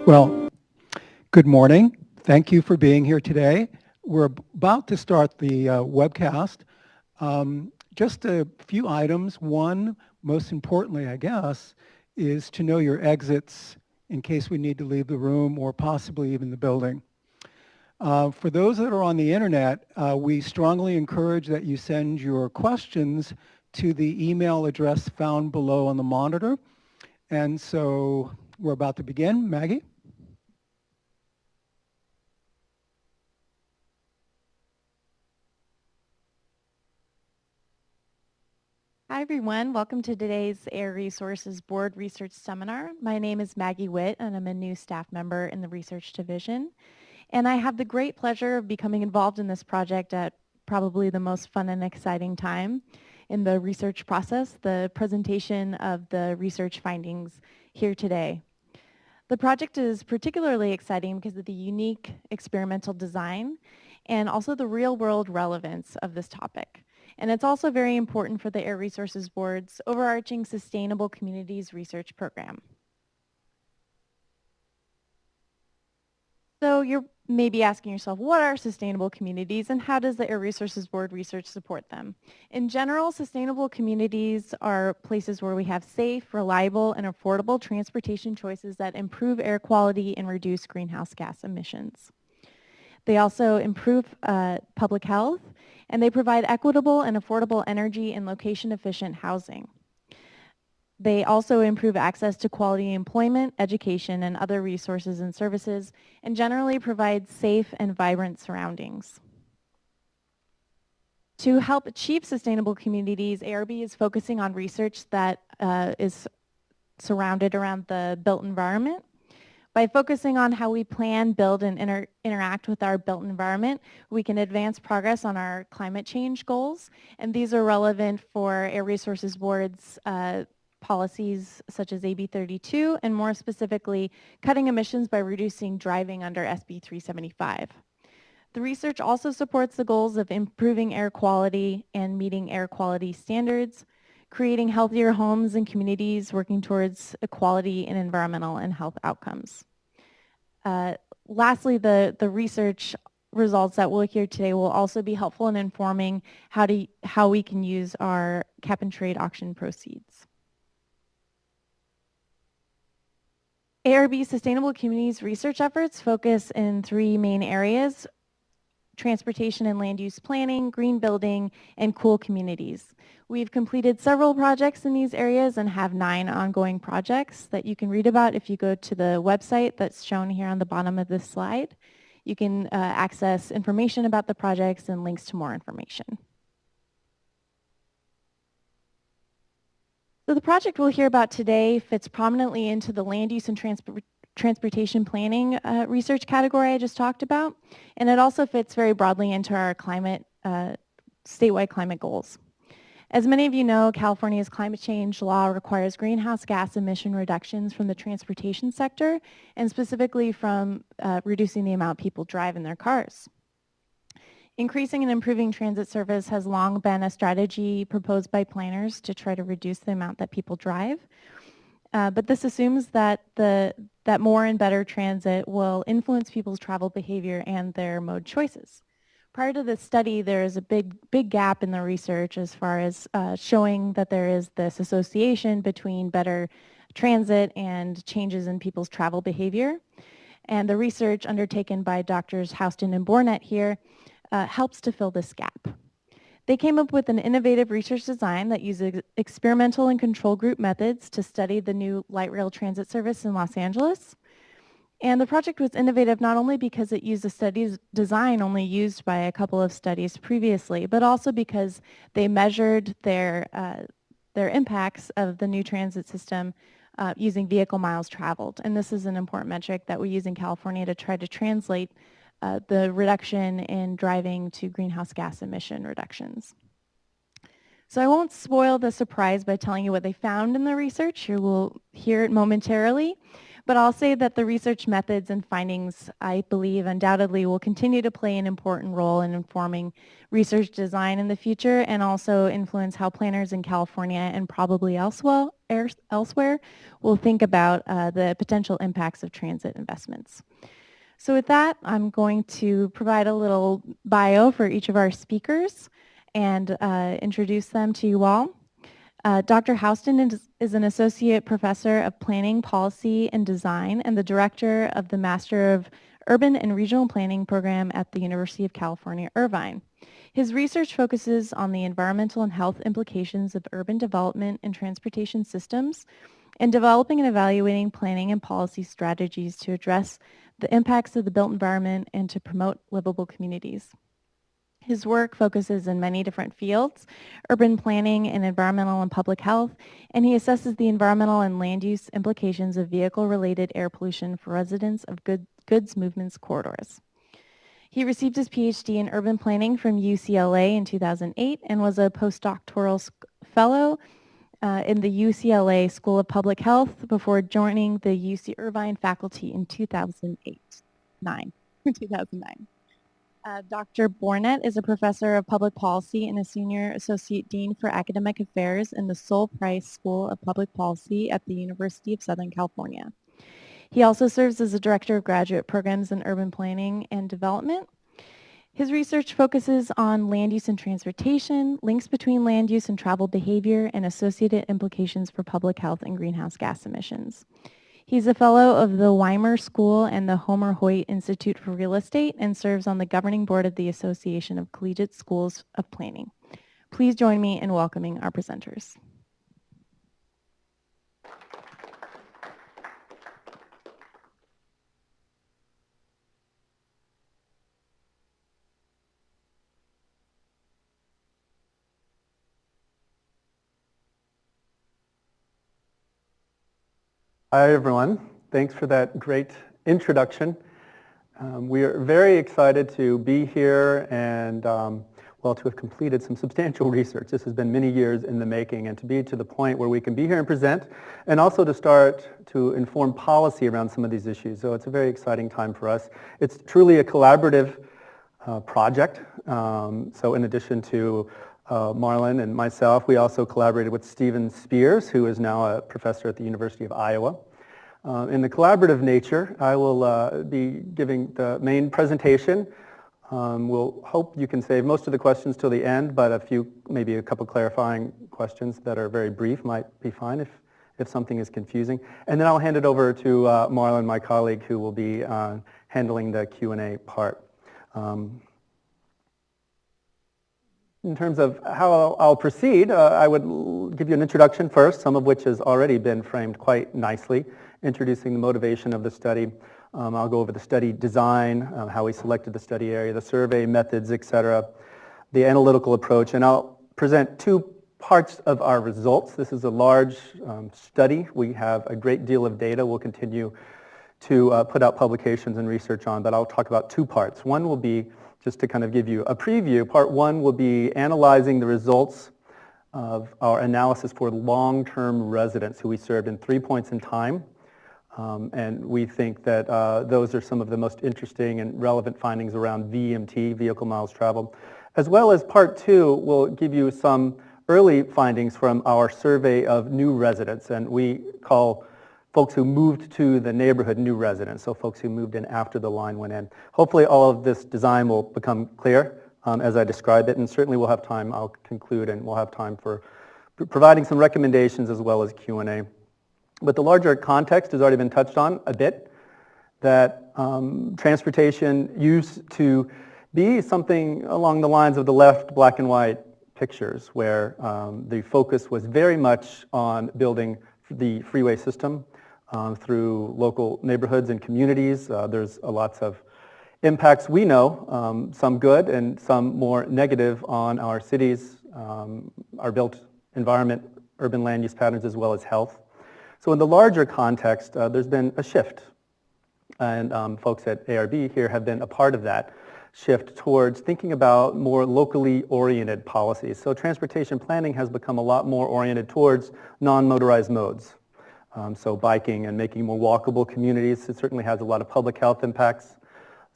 Well, good morning. Thank you for being here today. We're about to start the webcast. Just a few items. One, most importantly, I guess, is to know your exits in case we need to leave the room or possibly even the building. For those that are on the internet, we strongly encourage that you send your questions to the email address found below on the monitor. And so we're about to begin. Maggie? Hi everyone, welcome to today's Air Resources Board Research Seminar. My name is Maggie Witt and I'm a new staff member in the Research Division. And I have the great pleasure of becoming involved in this project at probably the most fun and exciting time in the research process, the presentation of the research findings here today. The project is particularly exciting because of the unique experimental design and also the real-world relevance of this topic. And it's also very important for the Air Resources Board's overarching Sustainable Communities Research Program. So you're maybe asking yourself, what are sustainable communities and how does the Air Resources Board research support them? In general, sustainable communities are places where we have safe, reliable, and affordable transportation choices that improve air quality and reduce greenhouse gas emissions. They also improve public health, and they provide equitable and affordable energy and location-efficient housing. They also improve access to quality employment, education, and other resources and services, and generally provide safe and vibrant surroundings. To help achieve sustainable communities, ARB is focusing on research that is surrounded around the built environment. By focusing on how we plan, build, and interact with our built environment, we can advance progress on our climate change goals, and these are relevant for Air Resources Board's policies such as AB 32, and more specifically, cutting emissions by reducing driving under SB 375. The research also supports the goals of improving air quality and meeting air quality standards, creating healthier homes and communities, working towards equality in environmental and health outcomes. Lastly, the research results that we'll hear today will also be helpful in informing how we can use our cap and trade auction proceeds. ARB's Sustainable Communities research efforts focus in three main areas: transportation and land use planning, green building, and cool communities. We've completed several projects in these areas and have 9 ongoing projects that you can read about if you go to the website that's shown here on the bottom of this slide. You can access information about the projects and links to more information. So the project we'll hear about today fits prominently into the land use and transportation planning research category I just talked about, and it also fits very broadly into our statewide climate goals. As many of you know, California's climate change law requires greenhouse gas emission reductions from the transportation sector, and specifically from reducing the amount people drive in their cars. Increasing and improving transit service has long been a strategy proposed by planners to try to reduce the amount that people drive. But this assumes that more and better transit will influence people's travel behavior and their mode choices. Prior to this study, there is a big gap in the research as far as showing that there is this association between better transit and changes in people's travel behavior. And the research undertaken by Drs. Houston and Bornett here helps to fill this gap. They came up with an innovative research design that uses experimental and control group methods to study the new light rail transit service in Los Angeles. And the project was innovative not only because it used a study design only used by a couple of studies previously, but also because they measured their impacts of the new transit system using vehicle miles traveled. And this is an important metric that we use in California to try to translate the reduction in driving to greenhouse gas emission reductions. So I won't spoil the surprise by telling you what they found in the research. You will hear it momentarily. But I'll say that the research methods and findings, I believe, undoubtedly will continue to play an important role in informing research design in the future and also influence how planners in California and probably elsewhere elsewhere, we'll think about the potential impacts of transit investments. So with that, I'm going to provide a little bio for each of our speakers and introduce them to you all. Dr. Houston is an associate professor of planning, policy, and design and the director of the Master of Urban and Regional Planning program at the University of California, Irvine. His research focuses on the environmental and health implications of urban development and transportation systems and developing and evaluating planning and policy strategies to address the impacts of the built environment and to promote livable communities. His work focuses in many different fields, urban planning and environmental and public health, and he assesses the environmental and land use implications of vehicle-related air pollution for residents of goods movements corridors. He received his PhD in urban planning from UCLA in 2008 and was a postdoctoral fellow in the UCLA School of Public Health before joining the UC Irvine faculty in 2009. Dr. Bornett is a professor of public policy and a senior associate dean for academic affairs in the Sol Price School of Public Policy at the University of Southern California. He also serves as a director of graduate programs in urban planning and development. His research focuses on land use and transportation, links between land use and travel behavior, and associated implications for public health and greenhouse gas emissions. He's a fellow of the Weimer School and the Homer Hoyt Institute for Real Estate and serves on the governing board of the Association of Collegiate Schools of Planning. Please join me in welcoming our presenters. Hi, everyone. Thanks for that great introduction. We are very excited to be here and, well, to have completed some substantial research. This has been many years in the making, and to be to the point where we can be here and present, and also to start to inform policy around some of these issues. So it's a very exciting time for us. It's truly a collaborative project. So in addition to Marlon and myself, we also collaborated with Stephen Spears, who is now a professor at the University of Iowa. In the collaborative nature, I will be giving the main presentation. We'll hope you can save most of the questions till the end, but maybe a couple clarifying questions that are very brief might be fine if something is confusing. And then I'll hand it over to Marlon, my colleague, who will be handling the Q&A part. In terms of how I'll proceed, I would give you an introduction first, some of which has already been framed quite nicely, introducing the motivation of the study. I'll go over the study design, how we selected the study area, the survey methods, etc., the analytical approach, and I'll present two parts of our results. This is a large study. We have a great deal of data. We'll continue to put out publications and research on, but I'll talk about two parts. One will be, just to kind of give you a preview, part one will be analyzing the results of our analysis for long-term residents who we served in 3 points in time. And we think that those are some of the most interesting and relevant findings around VMT, vehicle miles traveled. As well as part two will give you some early findings from our survey of new residents, and we call folks who moved to the neighborhood new residents, so folks who moved in after the line went in. Hopefully all of this design will become clear as I describe it, and certainly we'll have time, I'll conclude, and we'll have time for providing some recommendations as well as Q&A. But the larger context has already been touched on a bit, that transportation used to be something along the lines of the left black and white pictures, where the focus was very much on building the freeway system through local neighborhoods and communities. There's lots of impacts we know, some good and some more negative on our cities, our built environment, urban land use patterns, as well as health. So in the larger context, there's been a shift, and folks at ARB here have been a part of that shift towards thinking about more locally oriented policies. So transportation planning has become a lot more oriented towards non-motorized modes. So biking and making more walkable communities, it certainly has a lot of public health impacts.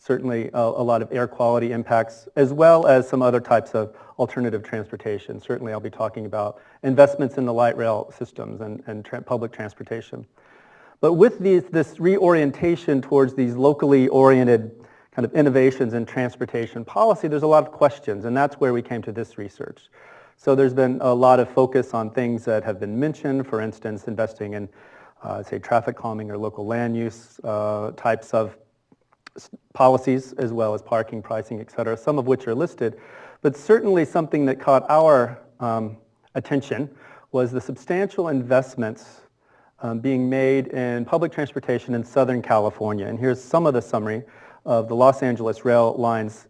certainly a lot of air quality impacts, as well as some other types of alternative transportation. Certainly I'll be talking about investments in the light rail systems and public transportation. But with this reorientation towards these locally oriented kind of innovations in transportation policy, there's a lot of questions, and that's where we came to this research. So there's been a lot of focus on things that have been mentioned, for instance, investing in, say, traffic calming or local land use types of policies, as well as parking, pricing, et cetera, some of which are listed. But certainly something that caught our attention was the substantial investments being made in public transportation in Southern California. And here's some of the summary of the Los Angeles rail lines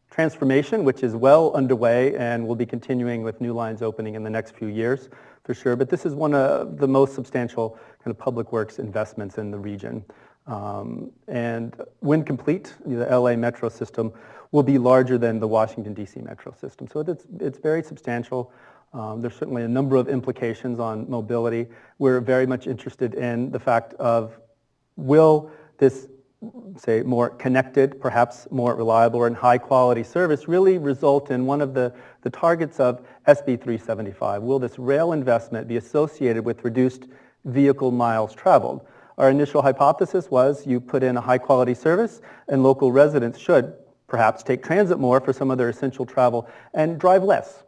transformation, which is well underway and will be continuing with new lines opening in the next few years for sure. But this is one of the most substantial kind of public works investments in the region. And when complete, the LA metro system will be larger than the Washington, D.C. metro system. So it's very substantial. There's certainly a number of implications on mobility. We're very much interested in the fact of, will this, say, more connected, perhaps more reliable and high quality service really result in one of the targets of SB 375? Will this rail investment be associated with reduced vehicle miles traveled? Our initial hypothesis was you put in a high quality service and local residents should perhaps take transit more for some of their essential travel and drive less.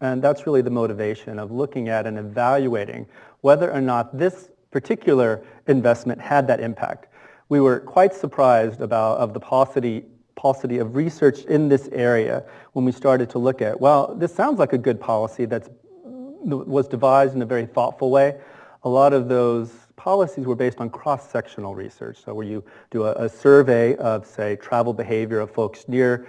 And that's really the motivation of looking at and evaluating whether or not this particular investment had that impact. We were quite surprised of the paucity of research in this area when we started to look at, well, this sounds like a good policy that was devised in a very thoughtful way. A lot of those policies were based on cross-sectional research. So where you do a survey of, say, travel behavior of folks near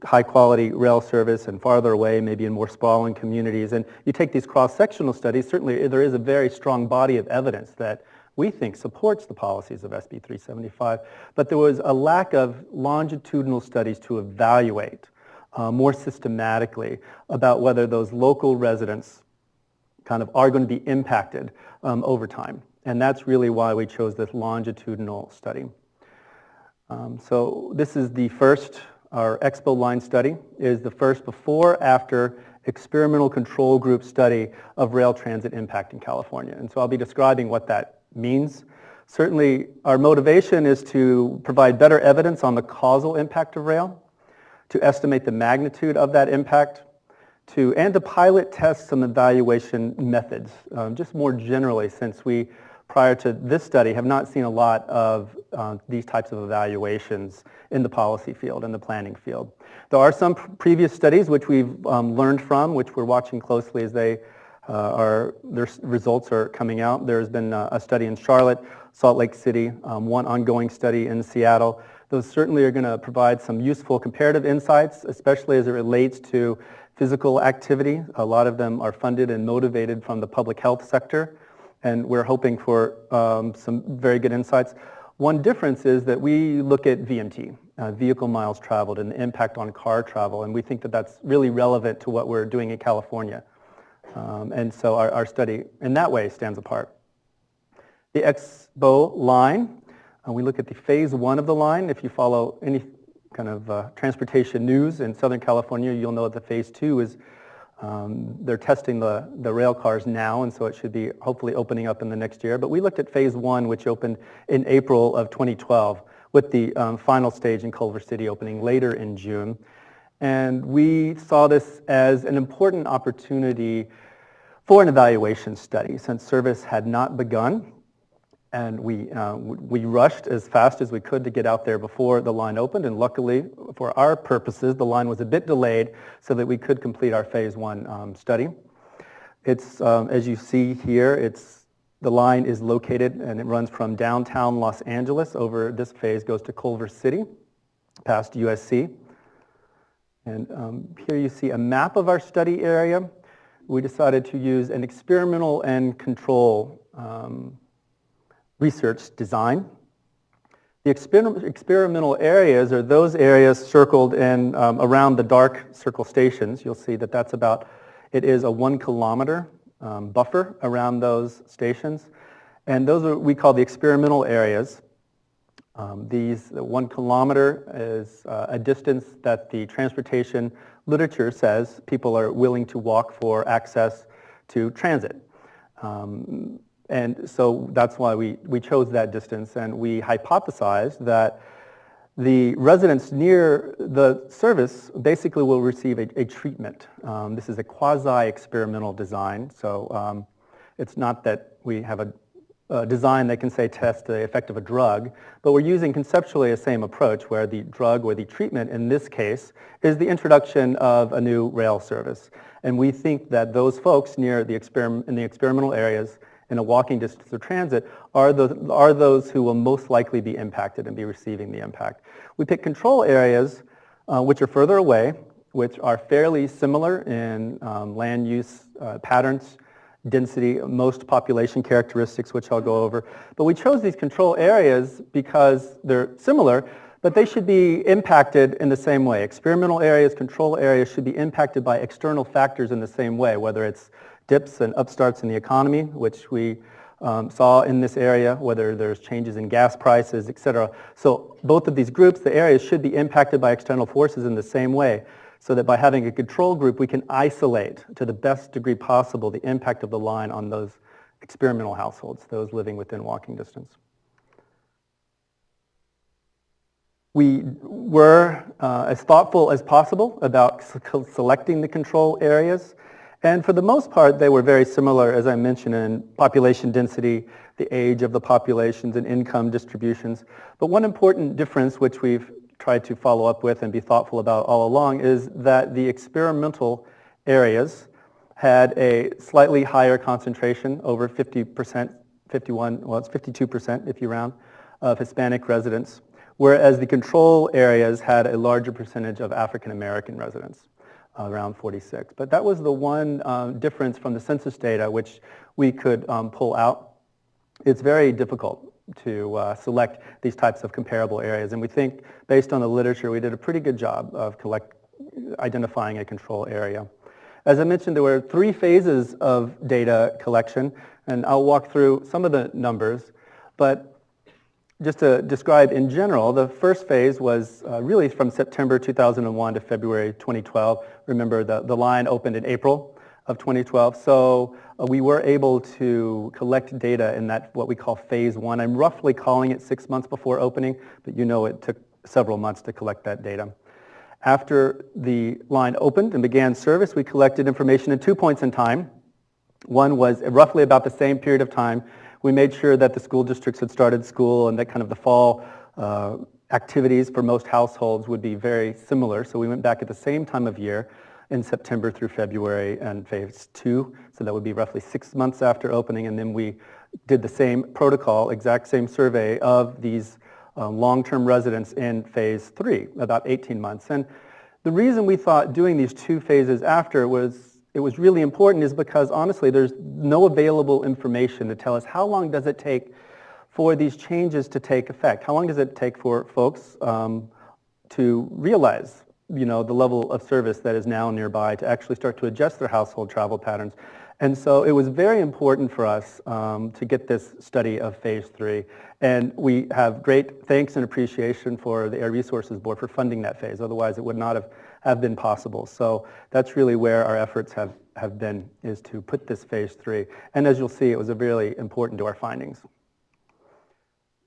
high-quality rail service and farther away, maybe in more sprawling communities, and you take these cross-sectional studies, certainly there is a very strong body of evidence that we think supports the policies of SB 375, but there was a lack of longitudinal studies to evaluate more systematically about whether those local residents kind of are going to be impacted over time. And that's really why we chose this longitudinal study. So this is the first, our Expo line study is the first before-after experimental control group study of rail transit impact in California. And so I'll be describing what that means. Certainly our motivation is to provide better evidence on the causal impact of rail, to estimate the magnitude of that impact, and to pilot test some evaluation methods, just more generally, since we, prior to this study, have not seen a lot of these types of evaluations in the policy field, in the planning field. There are some previous studies which we've learned from, which we're watching closely as their results are coming out. There's been a study in Charlotte, Salt Lake City, one ongoing study in Seattle. Those certainly are going to provide some useful comparative insights, especially as it relates to physical activity. A lot of them are funded and motivated from the public health sector, and we're hoping for some very good insights. One difference is that we look at VMT, vehicle miles traveled, and the impact on car travel, and we think that that's really relevant to what we're doing in California. And so our study in that way stands apart. The Expo line, we look at the phase one of the line. If you follow any kind of transportation news in Southern California, you'll know that the phase two is, they're testing the rail cars now, and so it should be hopefully opening up in the next year. But we looked at phase one, which opened in April of 2012, with the final stage in Culver City opening later in June. And we saw this as an important opportunity for an evaluation study, since service had not begun. And we rushed as fast as we could to get out there before the line opened, and luckily for our purposes, the line was a bit delayed so that we could complete our phase one study. It's, as you see here, the line is located and it runs from downtown Los Angeles over this phase, goes to Culver City, past USC. And here you see a map of our study area. We decided to use an experimental and control research design. The experimental areas are those areas circled in around the dark circle stations. You'll see that that's it is a 1 kilometer buffer around those stations. And those are, we call the experimental areas. These 1 kilometer is a distance that the transportation literature says people are willing to walk for access to transit. And so that's why we chose that distance, and we hypothesized that the residents near the service basically will receive a treatment. This is a quasi-experimental design, so it's not that we have a design that can say test the effect of a drug, but we're using conceptually the same approach where the drug or the treatment in this case is the introduction of a new rail service. And we think that those folks near the in the experimental areas in a walking distance of transit are those who will most likely be impacted and be receiving the impact. We pick control areas which are further away, which are fairly similar in land use patterns, density, most population characteristics, which I'll go over. But we chose these control areas because they're similar, but they should be impacted in the same way. Experimental areas, control areas should be impacted by external factors in the same way, whether it's dips and upstarts in the economy, which we saw in this area, whether there's changes in gas prices, et cetera. So both of these groups, the areas, should be impacted by external forces in the same way, so that by having a control group, we can isolate to the best degree possible the impact of the line on those experimental households, those living within walking distance. We were as thoughtful as possible about selecting the control areas. And for the most part, they were very similar, as I mentioned, in population density, the age of the populations, and income distributions. But one important difference, which we've tried to follow up with and be thoughtful about all along, is that the experimental areas had a slightly higher concentration, over 50%, 51, well, it's 52% if you round, of Hispanic residents, whereas the control areas had a larger percentage of African American residents, around 46. But that was the one difference from the census data which we could pull out. It's very difficult to select these types of comparable areas, and we think, based on the literature, we did a pretty good job of identifying a control area. As I mentioned, there were 3 phases of data collection, and I'll walk through some of the numbers, but just to describe in general, the first phase was really from September 2001 to February 2012. Remember, the line opened in April of 2012, so we were able to collect data in that, what we call phase 1. I'm roughly calling it 6 months before opening, but you know it took several months to collect that data. After the line opened and began service, we collected information at 2 points in time. One was roughly about the same period of time. We made sure that the school districts had started school and that kind of the fall activities for most households would be very similar. So we went back at the same time of year in September through February and phase 2. So that would be roughly 6 months after opening. And then we did the same protocol, exact same survey of these long-term residents in phase 3, about 18 months. And the reason we thought doing these 2 phases after it was really important is because, honestly, there's no available information to tell us how long does it take for these changes to take effect. How long does it take for folks to realize, the level of service that is now nearby, to actually start to adjust their household travel patterns. And so it was very important for us to get this study of phase 3. And we have great thanks and appreciation for the Air Resources Board for funding that phase. Otherwise, it would not have been possible. So that's really where our efforts have been, is to put this phase 3. And as you'll see, it was really important to our findings.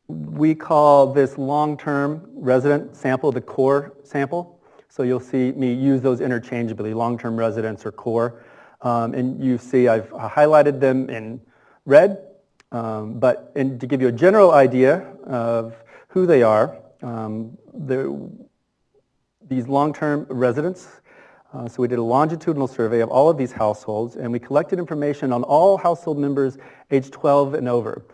We call this long-term resident sample the core sample. So you'll see me use those interchangeably, long-term residents or core. And you see I've highlighted them in red, but to give you a general idea of who they are, these long-term residents, so we did a longitudinal survey of all of these households, and we collected information on all household members aged 12 and over.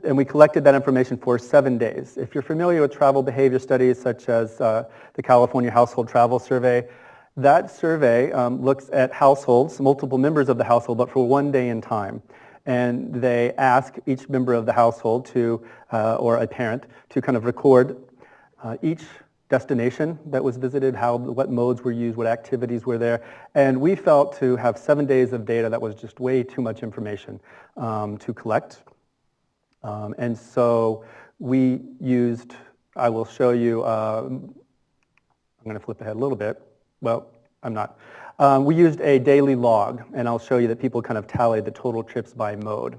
And we collected that information for 7 days. If you're familiar with travel behavior studies such as the California Household Travel Survey, that survey looks at households, multiple members of the household, but for 1 day in time. And they ask each member of the household or a parent to kind of record each destination that was visited, what modes were used, what activities were there. And we felt to have 7 days of data that was just way too much information to collect. And so we used, I will show you, I'm going to flip ahead a little bit. Well, I'm not. We used a daily log, and I'll show you that people kind of tallied the total trips by mode.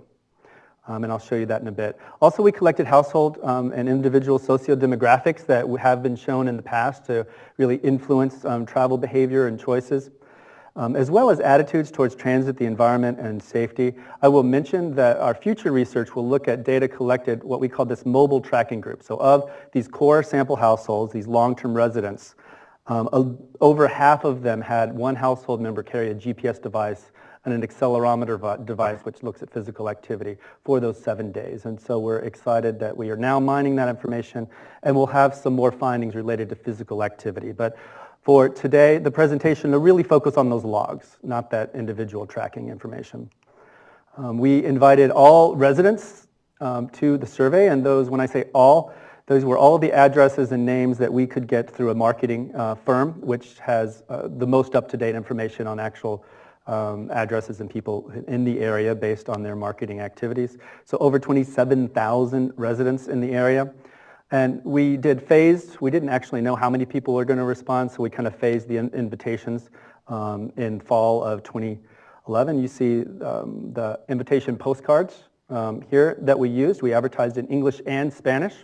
And I'll show you that in a bit. Also, we collected household and individual socio-demographics that have been shown in the past to really influence travel behavior and choices, as well as attitudes towards transit, the environment, and safety. I will mention that our future research will look at data collected, what we call this mobile tracking group. So of these core sample households, these long-term residents, over half of them had one household member carry a GPS device and an accelerometer device which looks at physical activity for those 7 days. And so we're excited that we are now mining that information, and we'll have some more findings related to physical activity. But for today, the presentation will really focus on those logs, not that individual tracking information. We invited all residents to the survey, and those, when I say all, those were all the addresses and names that we could get through a marketing firm, which has the most up-to-date information on actual addresses and people in the area based on their marketing activities. So over 27,000 residents in the area. And we did phased. We didn't actually know how many people were going to respond, so we kind of phased the invitations in fall of 2011. You see the invitation postcards here that we used. We advertised in English and Spanish.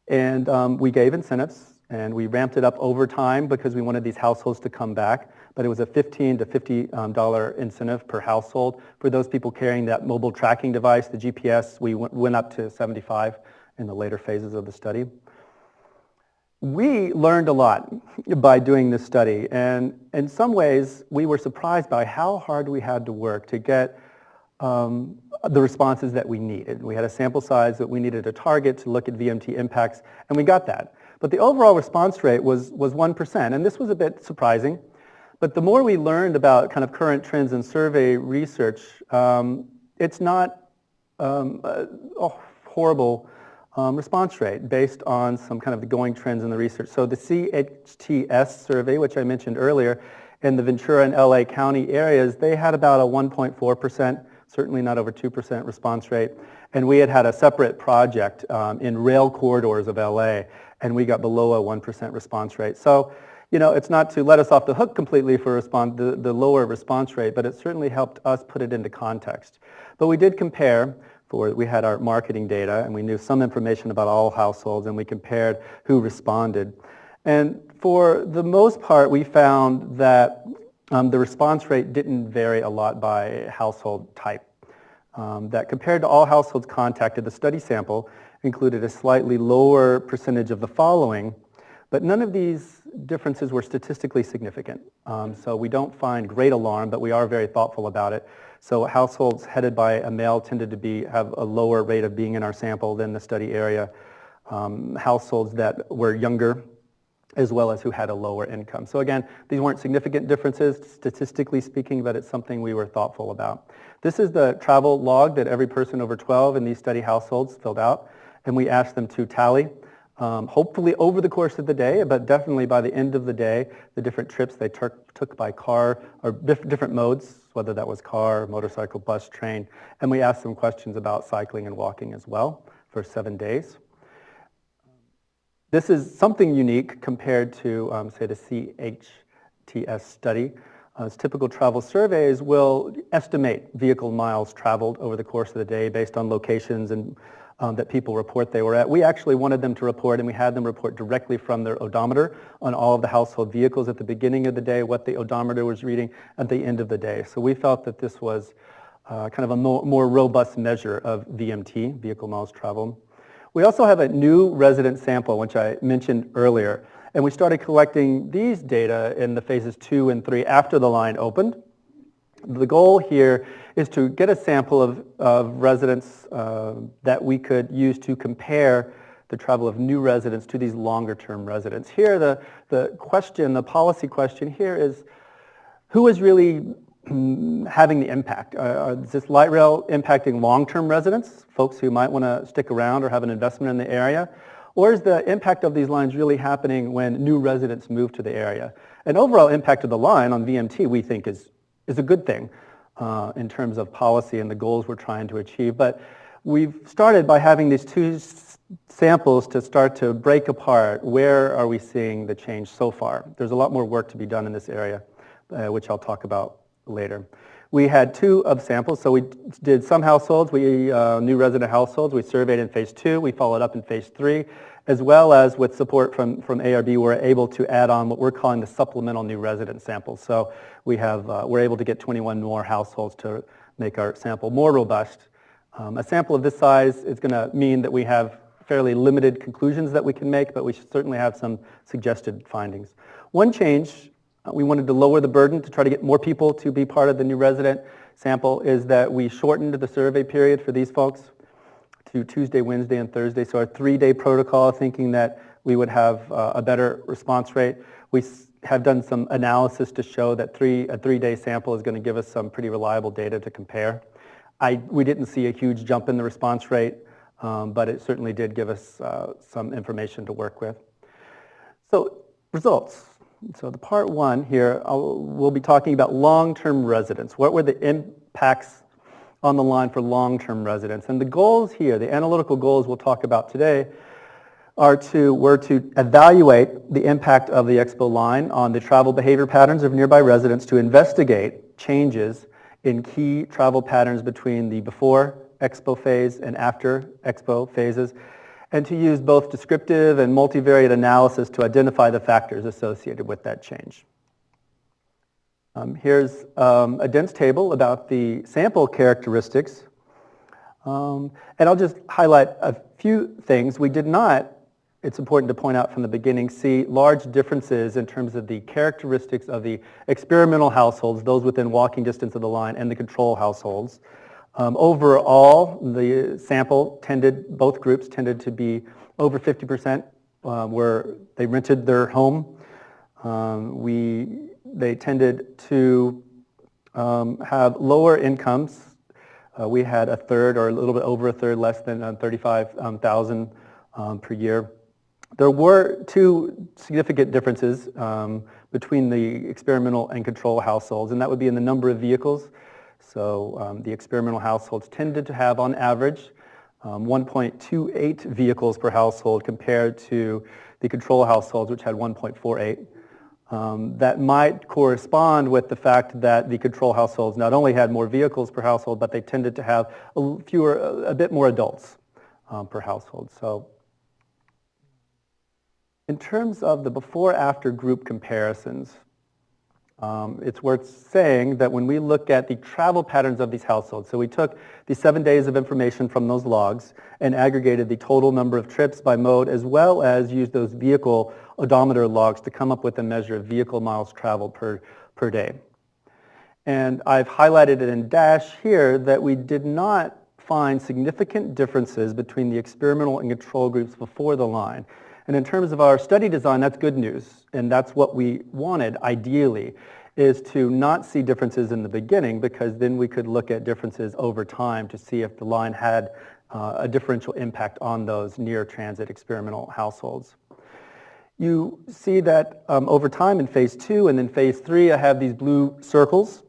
And we gave incentives, and we ramped it up over time because we wanted these households to come back. But it was a $15 to $50 incentive per household. For those people carrying that mobile tracking device, the GPS, we went up to $75 in the later phases of the study. We learned a lot by doing this study, and in some ways, we were surprised by how hard we had to work to get the responses that we needed. We had a sample size that we needed to target to look at VMT impacts, and we got that. But the overall response rate was 1%, and this was a bit surprising. But the more we learned about kind of current trends in survey research, it's not a horrible response rate based on some kind of the going trends in the research. So the CHTS survey, which I mentioned earlier, in the Ventura and LA County areas, they had about a 1.4%, certainly not over 2% response rate. And we had a separate project in rail corridors of LA, and we got below a 1% response rate. So, you know, it's not to let us off the hook completely for the lower response rate, but it certainly helped us put it into context. But we did compare, we had our marketing data, and we knew some information about all households, and we compared who responded. And for the most part, we found that the response rate didn't vary a lot by household type. That compared to all households contacted, the study sample included a slightly lower percentage of the following, but none of these differences were statistically significant. So we don't find great alarm, but we are very thoughtful about it. So households headed by a male tended to have a lower rate of being in our sample than the study area. Households that were younger, as well as who had a lower income. So again, these weren't significant differences, statistically speaking, but it's something we were thoughtful about. This is the travel log that every person over 12 in these study households filled out, and we asked them to tally, hopefully over the course of the day, but definitely by the end of the day, the different trips they took by car, or different modes, whether that was car, motorcycle, bus, train, and we asked them questions about cycling and walking as well for 7 days. This is something unique compared to, say, the CHTS study. Typical travel surveys will estimate vehicle miles traveled over the course of the day based on locations and that people report they were at. We actually wanted them to report, and we had them report directly from their odometer on all of the household vehicles at the beginning of the day, what the odometer was reading at the end of the day. So we felt that this was kind of a more robust measure of VMT, vehicle miles traveled. We also have a new resident sample, which I mentioned earlier, and we started collecting these data in the phases 2 and 3 after the line opened. The goal here is to get a sample of residents that we could use to compare the travel of new residents to these longer-term residents. Here, the question, the policy question here is, who is really having the impact? Is this light rail impacting long-term residents, folks who might want to stick around or have an investment in the area? Or is the impact of these lines really happening when new residents move to the area? An overall impact of the line on VMT, we think, is a good thing in terms of policy and the goals we're trying to achieve. But we've started by having these two samples to start to break apart where are we seeing the change so far. There's a lot more work to be done in this area, which I'll talk about later. We had 2 of samples, so we did some households, new resident households, we surveyed in phase 2, we followed up in phase 3, as well as with support from ARB, we're able to add on what we're calling the supplemental new resident samples. So we're able to get 21 more households to make our sample more robust. A sample of this size is going to mean that we have fairly limited conclusions that we can make, but we should certainly have some suggested findings. One change, we wanted to lower the burden to try to get more people to be part of the new resident sample, is that we shortened the survey period for these folks to Tuesday, Wednesday, and Thursday. So our 3-day protocol, thinking that we would have a better response rate. We have done some analysis to show that a 3-day sample is going to give us some pretty reliable data to compare. We didn't see a huge jump in the response rate, but it certainly did give us some information to work with. So results. So the part 1 here, we'll be talking about long-term residents. What were the impacts on the line for long-term residents? And the goals here, the analytical goals we'll talk about today, were to evaluate the impact of the Expo line on the travel behavior patterns of nearby residents, to investigate changes in key travel patterns between the before Expo phase and after Expo phases, and to use both descriptive and multivariate analysis to identify the factors associated with that change. Here's a dense table about the sample characteristics. And I'll just highlight a few things. We did not, it's important to point out from the beginning, see large differences in terms of the characteristics of the experimental households, those within walking distance of the line, and the control households. Overall, the sample both groups tended to be over 50% where they rented their home. They tended to have lower incomes. We had a third or a little bit over a third less than 35,000 per year. There were 2 significant differences between the experimental and control households, and that would be in the number of vehicles. So the experimental households tended to have, on average, 1.28 vehicles per household compared to the control households, which had 1.48. That might correspond with the fact that the control households not only had more vehicles per household, but they tended to have a bit more adults per household. So in terms of the before-after group comparisons, it's worth saying that when we look at the travel patterns of these households, so we took the 7 days of information from those logs and aggregated the total number of trips by mode, as well as used those vehicle odometer logs to come up with a measure of vehicle miles traveled per day. And I've highlighted it in dash here that we did not find significant differences between the experimental and control groups before the line. And in terms of our study design, that's good news, and that's what we wanted, ideally, is to not see differences in the beginning, because then we could look at differences over time to see if the line had a differential impact on those near-transit experimental households. You see that over time in phase 2 and then phase 3, I have these blue circles,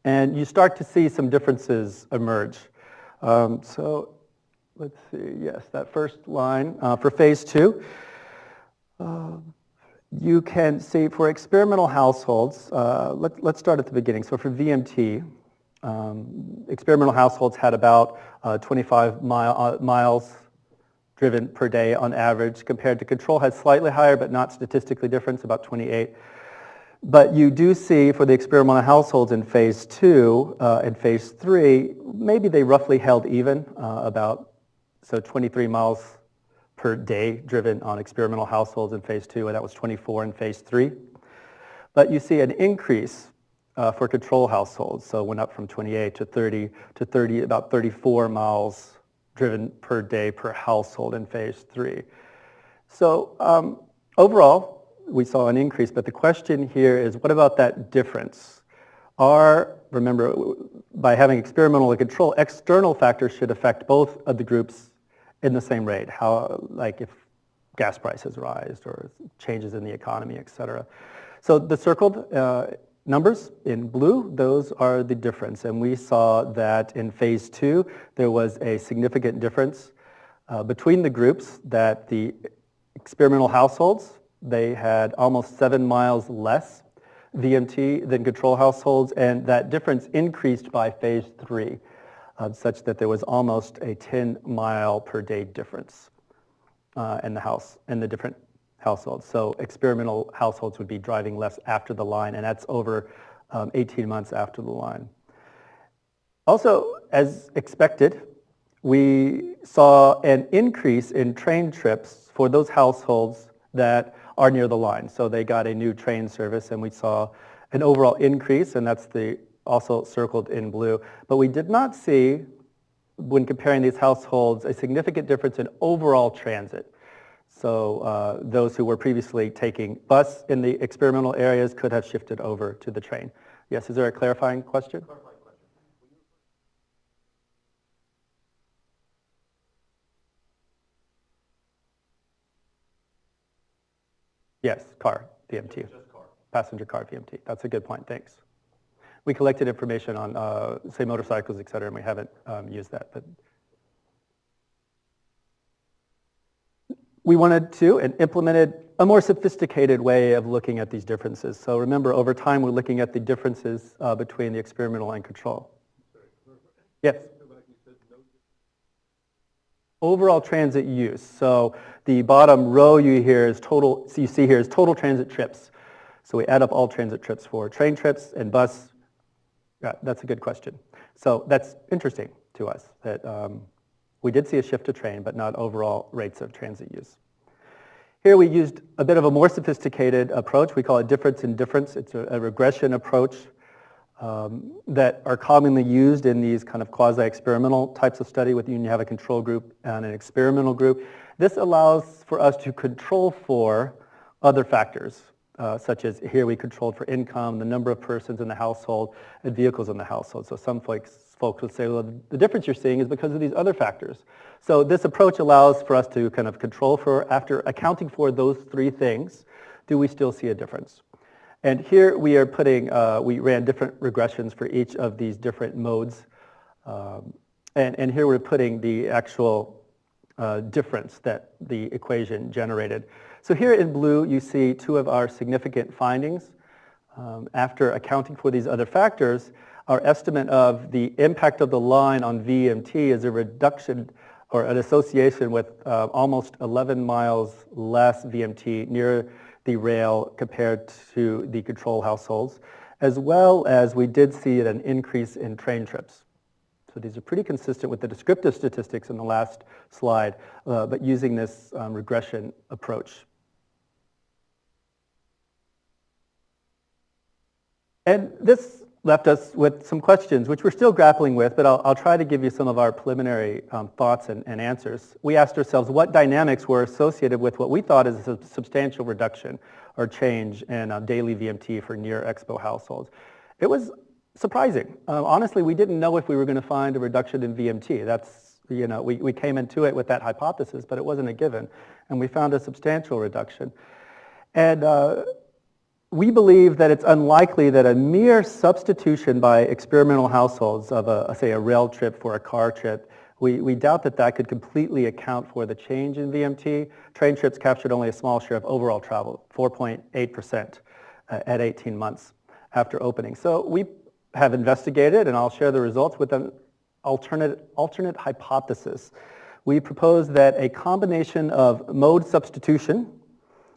and you start to see some differences emerge. So let's see, yes, that first line for phase 2. You can see for experimental households, let's start at the beginning. So for VMT, experimental households had about 25 miles driven per day on average, compared to control had slightly higher but not statistically different, about 28. But you do see for the experimental households in phase 2 and phase 3, maybe they roughly held even, so 23 miles per day driven on experimental households in phase 2, and that was 24 in phase 3. But you see an increase for control households, so it went up from 28 to 30, about 34 miles driven per day per household in phase 3. So overall, we saw an increase, but the question here is, what about that difference? Remember, by having experimental and control, external factors should affect both of the groups in the same rate, like if gas prices rise or changes in the economy, et cetera. So the circled numbers in blue, those are the difference. And we saw that in phase 2, there was a significant difference between the groups that the experimental households, they had almost 7 miles less VMT than control households, and that difference increased by phase 3, such that there was almost a 10-mile per day difference in the different households. So experimental households would be driving less after the line, and that's over 18 months after the line. Also, as expected, we saw an increase in train trips for those households that are near the line. So they got a new train service, and we saw an overall increase, and that's also circled in blue. But we did not see, when comparing these households, a significant difference in overall transit. So those who were previously taking bus in the experimental areas could have shifted over to the train. Yes, is there a clarifying question? Yes, car VMT. Just car. Passenger car VMT. That's a good point, thanks. We collected information on, say, motorcycles, et cetera, and we haven't used that. But we wanted to and implemented a more sophisticated way of looking at these differences. So remember, over time, we're looking at the differences between the experimental and control. Yes? Overall transit use. So the bottom row you see here is total transit trips. So we add up all transit trips for train trips and bus. Yeah, that's a good question. So that's interesting to us that we did see a shift to train, but not overall rates of transit use. Here we used a bit of a more sophisticated approach. We call it difference in difference. It's a regression approach that are commonly used in these kind of quasi-experimental types of study when you have a control group and an experimental group. This allows for us to control for other factors, such as here we controlled for income, the number of persons in the household, and vehicles in the household. So some folks would say, well, the difference you're seeing is because of these other factors. So this approach allows for us to kind of control for, after accounting for those three things, do we still see a difference? And here we are putting, we ran different regressions for each of these different modes. And here we're putting the actual difference that the equation generated. So here in blue, you see two of our significant findings. After accounting for these other factors, our estimate of the impact of the line on VMT is a reduction or an association with almost 11 miles less VMT near the rail compared to the control households, as well as we did see an increase in train trips. So these are pretty consistent with the descriptive statistics in the last slide, but using this regression approach. And this left us with some questions, which we're still grappling with, but I'll try to give you some of our preliminary thoughts and answers. We asked ourselves what dynamics were associated with what we thought is a substantial reduction or change in daily VMT for near expo households. It was surprising. Honestly, we didn't know if we were going to find a reduction in VMT. That's, we came into it with that hypothesis, but it wasn't a given, and we found a substantial reduction. And we believe that it's unlikely that a mere substitution by experimental households of, say, a rail trip for a car trip, we doubt that that could completely account for the change in VMT. Train trips captured only a small share of overall travel, 4.8% at 18 months after opening. So we have investigated, and I'll share the results with an alternate hypothesis. We propose that a combination of mode substitution,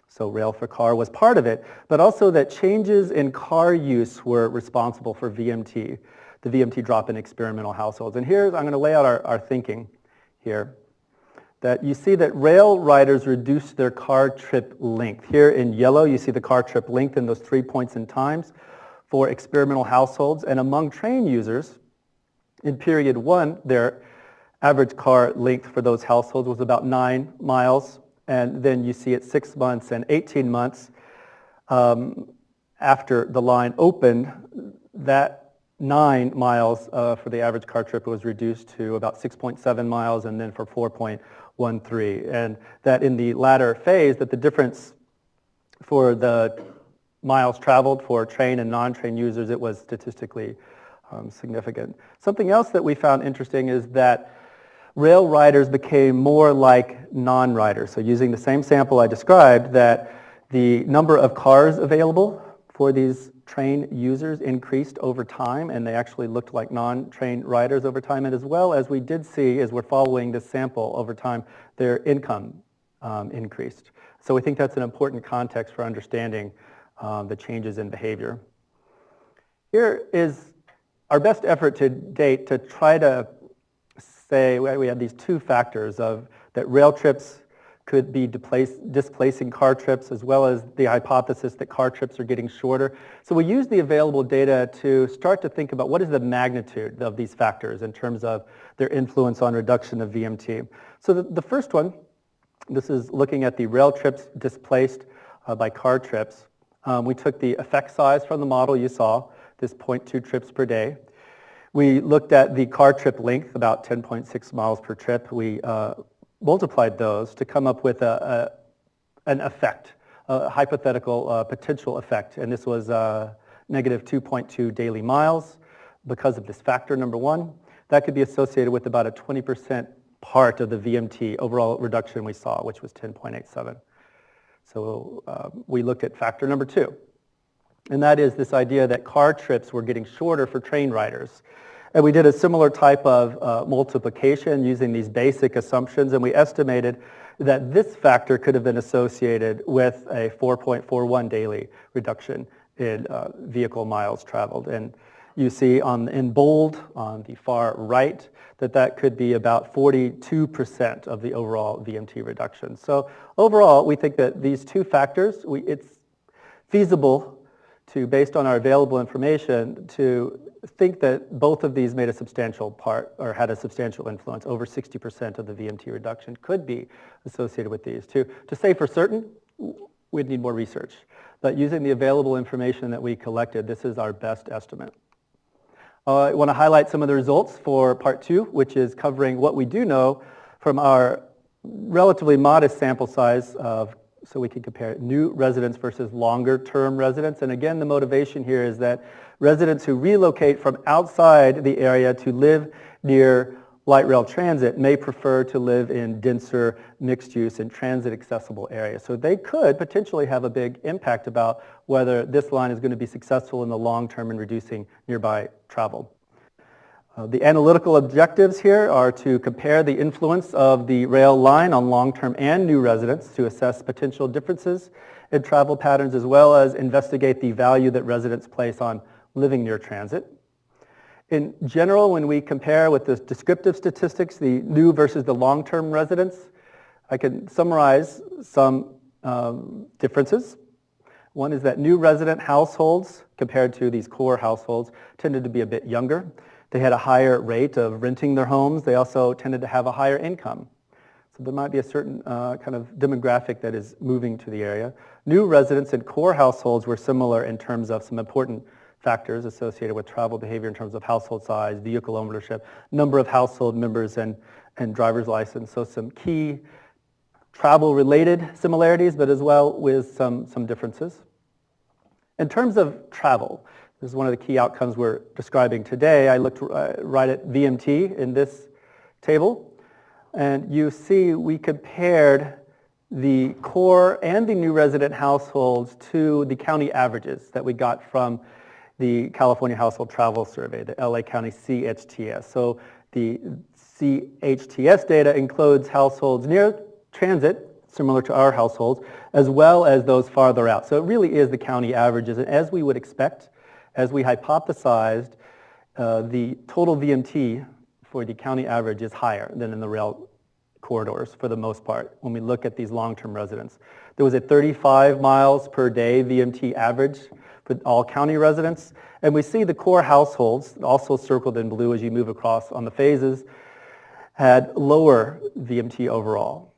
so rail for car was part of it, but also that changes in car use were responsible for VMT, the VMT drop in experimental households. And I'm going to lay out our thinking here, that you see that rail riders reduced their car trip length. Here in yellow, you see the car trip length in those 3 points in times for experimental households. And among train users, in period 1, their average car length for those households was about 9 miles. And then you see at 6 months and 18 months after the line opened, that 9 miles for the average car trip was reduced to about 6.7 miles, and then for 4.13. And that in the latter phase, that the difference for the miles traveled for train and non-train users, it was statistically significant. Something else that we found interesting is that rail riders became more like non-riders. So using the same sample I described, that the number of cars available for these train users increased over time, and they actually looked like non-train riders over time, and as well as we did see, as we're following this sample over time, their income increased. So we think that's an important context for understanding the changes in behavior. Here is our best effort to date to try to say we have these two factors of that rail trips could be displacing car trips, as well as the hypothesis that car trips are getting shorter. So we use the available data to start to think about what is the magnitude of these factors in terms of their influence on reduction of VMT. So the first one, this is looking at the rail trips displaced by car trips. We took the effect size from the model you saw, this 0.2 trips per day. We looked at the car trip length, about 10.6 miles per trip. We multiplied those to come up with an effect, a hypothetical potential effect, and this was negative 2.2 daily miles because of this factor number one. That could be associated with about a 20% part of the VMT overall reduction we saw, which was 10.87. So we looked at factor number two, and that is this idea that car trips were getting shorter for train riders. And we did a similar type of multiplication using these basic assumptions, and we estimated that this factor could have been associated with a 4.41 daily reduction in vehicle miles traveled. And you see in bold on the far right that could be about 42% of the overall VMT reduction. So overall, we think that these two factors, it's feasible to, based on our available information, to think that both of these made a substantial part or had a substantial influence. Over 60% of the VMT reduction could be associated with these. To say for certain, we'd need more research. But using the available information that we collected, this is our best estimate. I want to highlight some of the results for part two, which is covering what we do know from our relatively modest sample size so we can compare new residents versus longer term residents. And again, the motivation here is that residents who relocate from outside the area to live near light rail transit may prefer to live in denser, mixed use and transit accessible areas. So they could potentially have a big impact about whether this line is going to be successful in the long term in reducing nearby travel. The analytical objectives here are to compare the influence of the rail line on long-term and new residents to assess potential differences in travel patterns, as well as investigate the value that residents place on living near transit. In general, when we compare with the descriptive statistics, the new versus the long-term residents, I can summarize some differences. One is that new resident households, compared to these core households, tended to be a bit younger. They had a higher rate of renting their homes. They also tended to have a higher income. So there might be a certain kind of demographic that is moving to the area. New residents and core households were similar in terms of some important factors associated with travel behavior in terms of household size, vehicle ownership, number of household members, and driver's license. So some key travel-related similarities, but as well with some differences. In terms of travel, this is one of the key outcomes we're describing today. I looked right at VMT in this table, and you see we compared the core and the new resident households to the county averages that we got from the California Household Travel Survey, the LA County CHTS. So the CHTS data includes households near transit, similar to our households, as well as those farther out. So it really is the county averages. And as we would expect, as we hypothesized, the total VMT for the county average is higher than in the rail corridors for the most part when we look at these long-term residents. There was a 35 miles per day VMT average for all county residents, and we see the core households, also circled in blue as you move across on the phases, had lower VMT overall.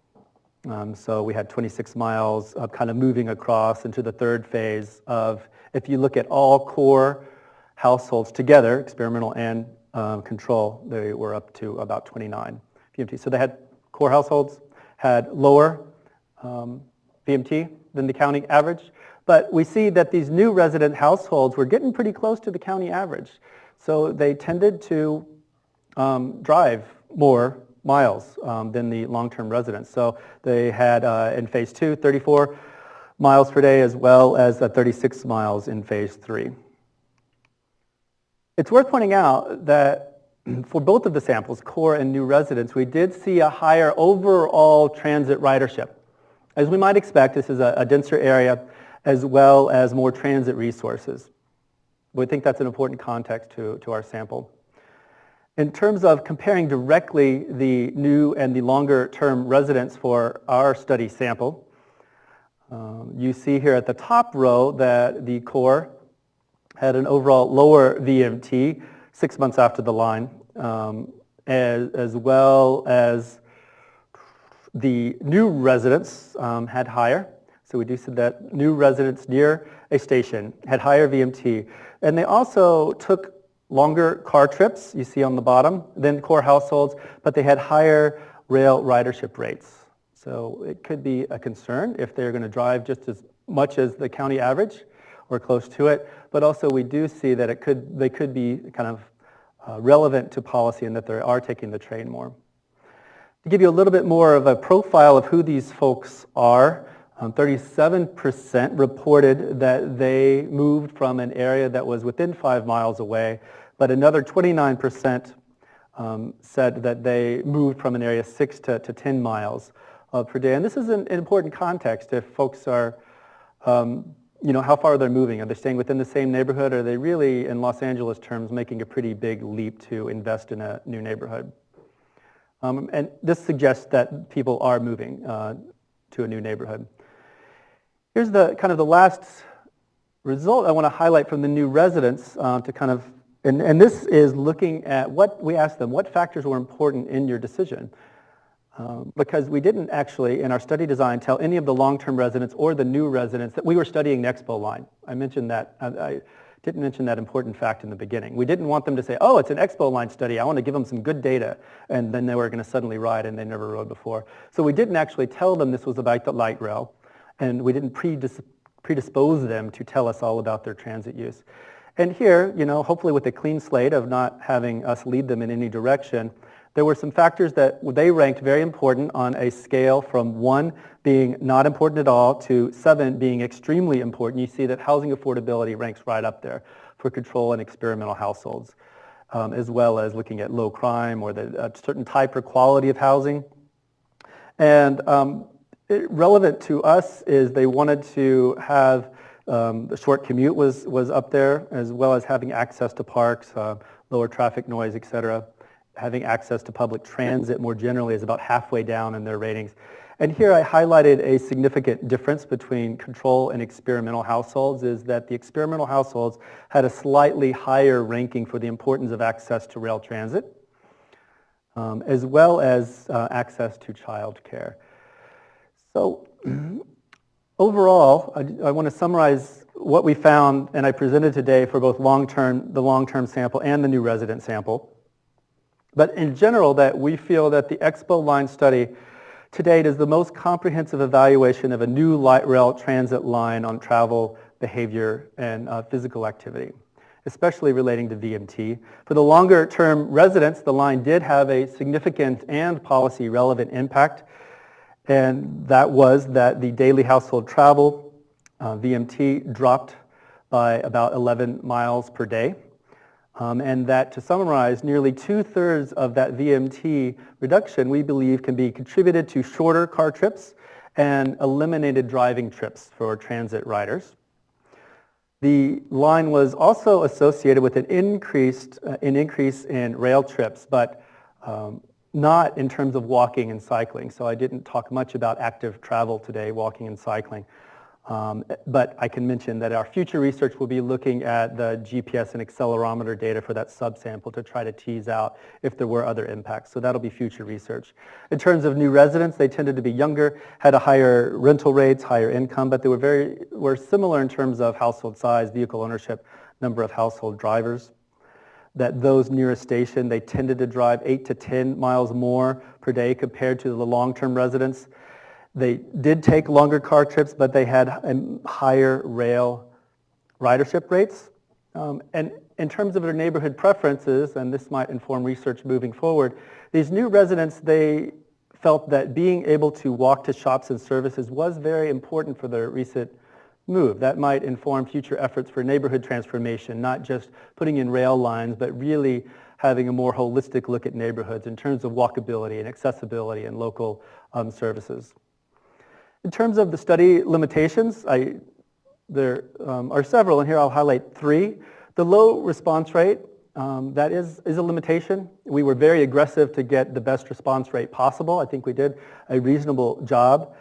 So we had 26 miles of kind of moving across into the third phase of, if you look at all core households together, experimental and control, they were up to about 29 VMT. So they had core households had lower VMT than the county average, but we see that these new resident households were getting pretty close to the county average. So they tended to drive more miles than the long-term residents. So they had in phase 2, 34 miles per day, as well as 36 miles in phase 3. It's worth pointing out that for both of the samples, core and new residents, we did see a higher overall transit ridership. As we might expect, this is a denser area as well as more transit resources. We think that's an important context to our sample. In terms of comparing directly the new and the longer term residents for our study sample, you see here at the top row that the core had an overall lower VMT 6 months after the line, as well as the new residents had higher. So we do see that new residents near a station had higher VMT. And they also took longer car trips, you see on the bottom, than core households, but they had higher rail ridership rates. So it could be a concern if they're going to drive just as much as the county average or close to it. But also we do see that they could be kind of relevant to policy in that they are taking the train more. To give you a little bit more of a profile of who these folks are, 37% reported that they moved from an area that was within 5 miles away, but another 29% said that they moved from an area 6 to 10 miles per day. And this is an important context if folks are, how far they're moving. Are they staying within the same neighborhood? Or are they really, in Los Angeles terms, making a pretty big leap to invest in a new neighborhood? And this suggests that people are moving to a new neighborhood. Here's the kind of the last result I want to highlight from the new residents to kind of, and this is looking at what we asked them, what factors were important in your decision? Because we didn't actually, in our study design, tell any of the long-term residents or the new residents that we were studying the expo line. I mentioned that, I didn't mention that important fact in the beginning. We didn't want them to say, oh, it's an expo line study, I want to give them some good data, and then they were going to suddenly ride and they never rode before. So we didn't actually tell them this was about the light rail, and we didn't predispose them to tell us all about their transit use. And here, hopefully with a clean slate of not having us lead them in any direction, there were some factors that they ranked very important on a scale from 1 being not important at all to 7 being extremely important. You see that housing affordability ranks right up there for control and experimental households, as well as looking at low crime or the certain type or quality of housing. And relevant to us is they wanted to have the short commute was up there, as well as having access to parks, lower traffic noise, et cetera. Having access to public transit more generally is about halfway down in their ratings. And here I highlighted a significant difference between control and experimental households, is that the experimental households had a slightly higher ranking for the importance of access to rail transit, as well as access to child care. So overall, I want to summarize what we found and I presented today for both the long-term sample and the new resident sample. But in general, that we feel that the expo line study to date is the most comprehensive evaluation of a new light rail transit line on travel, behavior, and physical activity, especially relating to VMT. For the longer term residents, the line did have a significant and policy relevant impact, and that was that the daily household travel, VMT, dropped by about 11 miles per day. And that, to summarize, nearly 2/3 of that VMT reduction, we believe, can be contributed to shorter car trips and eliminated driving trips for transit riders. The line was also associated with an increase in rail trips, but not in terms of walking and cycling. So I didn't talk much about active travel today, walking and cycling. But I can mention that our future research will be looking at the GPS and accelerometer data for that subsample to try to tease out if there were other impacts. So that'll be future research. In terms of new residents, they tended to be younger, had a higher rental rates, higher income, but they were similar in terms of household size, vehicle ownership, number of household drivers. That those near a station, they tended to drive 8 to 10 miles more per day compared to the long-term residents. They did take longer car trips, but they had higher rail ridership rates. And in terms of their neighborhood preferences, and this might inform research moving forward, these new residents, they felt that being able to walk to shops and services was very important for their recent move. That might inform future efforts for neighborhood transformation, not just putting in rail lines, but really having a more holistic look at neighborhoods in terms of walkability and accessibility and local services. In terms of the study limitations, there are several, and here I'll highlight three. The low response rate, that is a limitation. We were very aggressive to get the best response rate possible. I think we did a reasonable job.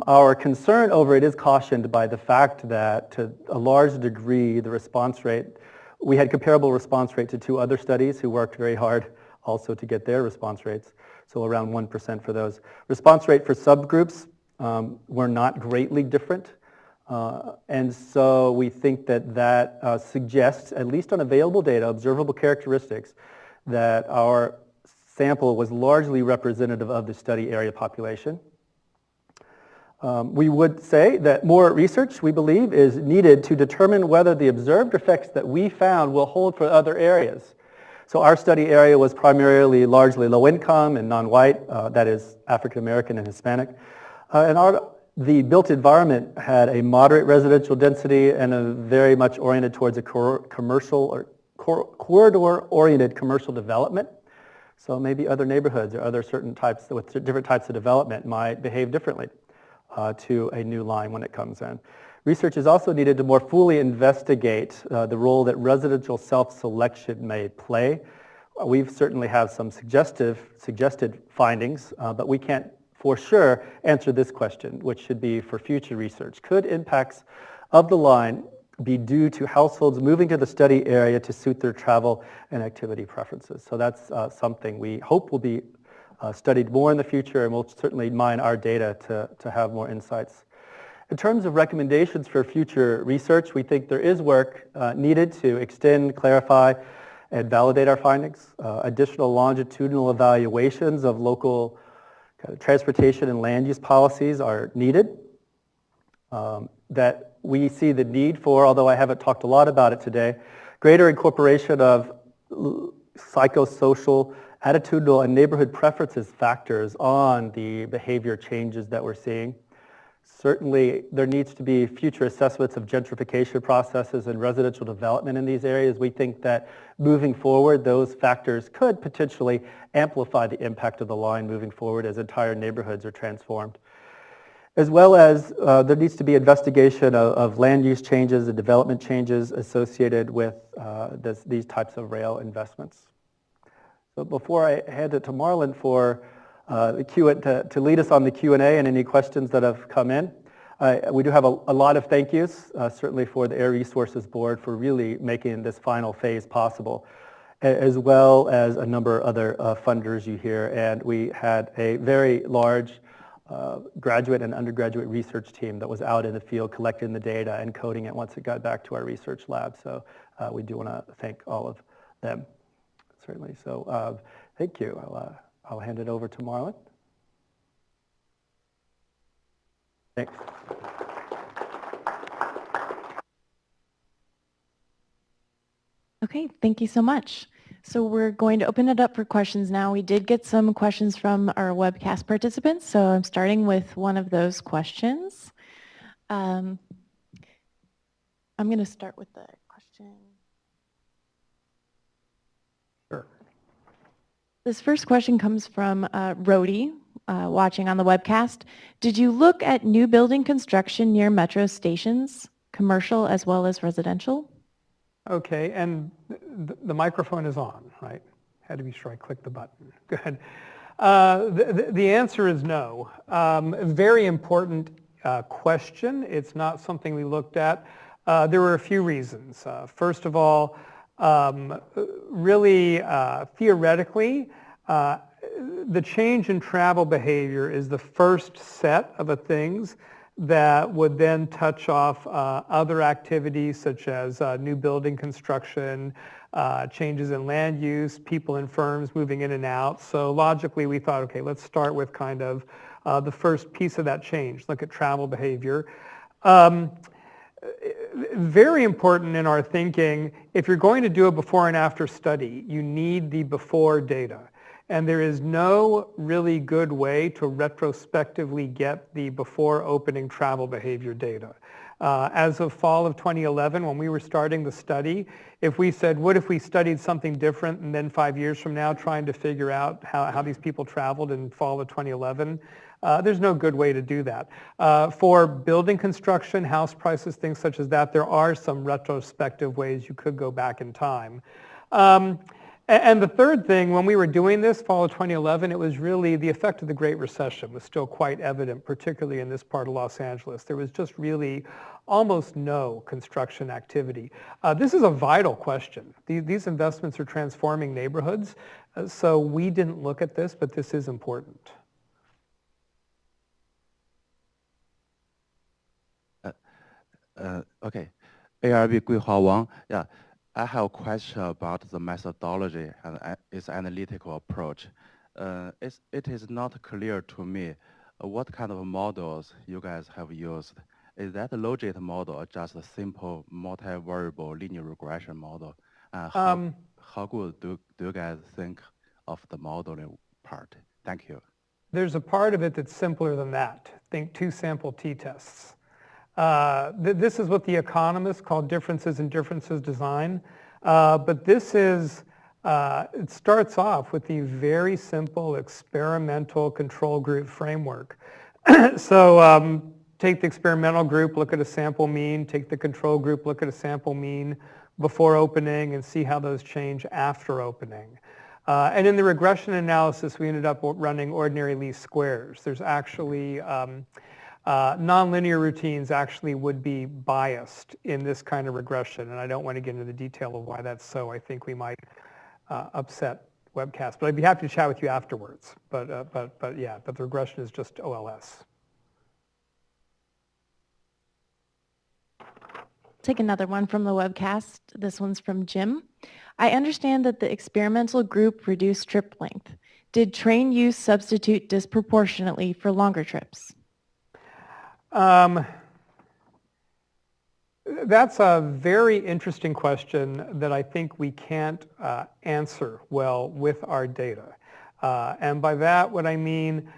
Our concern over it is cautioned by the fact that to a large degree, the response rate, we had comparable response rate to two other studies who worked very hard also to get their response rates, so around 1% for those. Response rate for subgroups were not greatly different. And so we think that suggests, at least on available data, observable characteristics, that our sample was largely representative of the study area population. We would say that more research, we believe, is needed to determine whether the observed effects that we found will hold for other areas. So our study area was primarily largely low income and non-white, that is African American and Hispanic. The built environment had a moderate residential density and a very much oriented towards a commercial or corridor-oriented commercial development. So maybe other neighborhoods or other certain types with different types of development might behave differently to a new line when it comes in. Research is also needed to more fully investigate the role that residential self-selection may play. We certainly have some suggested findings, but we can't for sure answer this question, which should be for future research. Could impacts of the line be due to households moving to the study area to suit their travel and activity preferences? So that's something we hope will be studied more in the future, and we'll certainly mine our data to have more insights. In terms of recommendations for future research, we think there is work needed to extend, clarify, and validate our findings. Additional longitudinal evaluations of local transportation and land use policies are needed. That we see the need for, although I haven't talked a lot about it today, greater incorporation of psychosocial, attitudinal, and neighborhood preferences factors on the behavior changes that we're seeing. Certainly, there needs to be future assessments of gentrification processes and residential development in these areas. We think that moving forward, those factors could potentially amplify the impact of the line moving forward as entire neighborhoods are transformed. As well as there needs to be investigation of land use changes and development changes associated with these types of rail investments. So before I hand it to Marlon for to lead us on the Q&A and any questions that have come in, we do have a lot of thank yous, certainly for the Air Resources Board for really making this final phase possible, as well as a number of other funders you hear. And we had a very large graduate and undergraduate research team that was out in the field collecting the data and coding it once it got back to our research lab. So we do want to thank all of them, certainly. So thank you. I'll hand it over to Marlon. Thanks. Okay, thank you so much. So we're going to open it up for questions now. We did get some questions from our webcast participants, so I'm starting with one of those questions. I'm going to start with the question. Sure. This first question comes from Rhodey, watching on the webcast. Did you look at new building construction near metro stations, commercial as well as residential? Okay, and the microphone is on, right? Had to be sure I clicked the button. Good. The answer is no. Very important question. It's not something we looked at. There were a few reasons. First of all, really theoretically, the change in travel behavior is the first set of things that would then touch off other activities such as new building construction, changes in land use, people and firms moving in and out. So logically we thought, okay, let's start with kind of the first piece of that change, look at travel behavior. very important in our thinking, if you're going to do a before and after study, you need the before data. And there is no really good way to retrospectively get the before opening travel behavior data. As of fall of 2011, when we were starting the study, if we said, what if we studied something different and then 5 years from now trying to figure out how these people traveled in fall of 2011, there's no good way to do that. For building construction, house prices, things such as that, there are some retrospective ways you could go back in time. And the third thing, when we were doing this, fall of 2011, it was really the effect of the Great Recession was still quite evident, particularly in this part of Los Angeles. There was just really almost no construction activity. This is a vital question. These investments are transforming neighborhoods, so we didn't look at this, but this is important. Okay. ARB Guihua Wang. Yeah. I have a question about the methodology and its analytical approach. It is not clear to me what kind of models you guys have used. Is that a logit model or just a simple multi-variable linear regression model? How good do you guys think of the modeling part? Thank you. There's a part of it that's simpler than that. Think two sample t-tests. This is what the economists call differences in differences design. But this is, it starts off with the very simple experimental control group framework. So take the experimental group, look at a sample mean, take the control group, look at a sample mean before opening and see how those change after opening. And in the regression analysis, we ended up running ordinary least squares. There's actually nonlinear routines actually would be biased in this kind of regression, and I don't want to get into the detail of why that's so. I think we might upset webcast, but I'd be happy to chat with you afterwards. But yeah, but the regression is just OLS. Take another one from the webcast. This one's from Jim. I understand that the experimental group reduced trip length. Did train use substitute disproportionately for longer trips? That's a very interesting question that I think we can't answer well with our data. And by that, what I mean,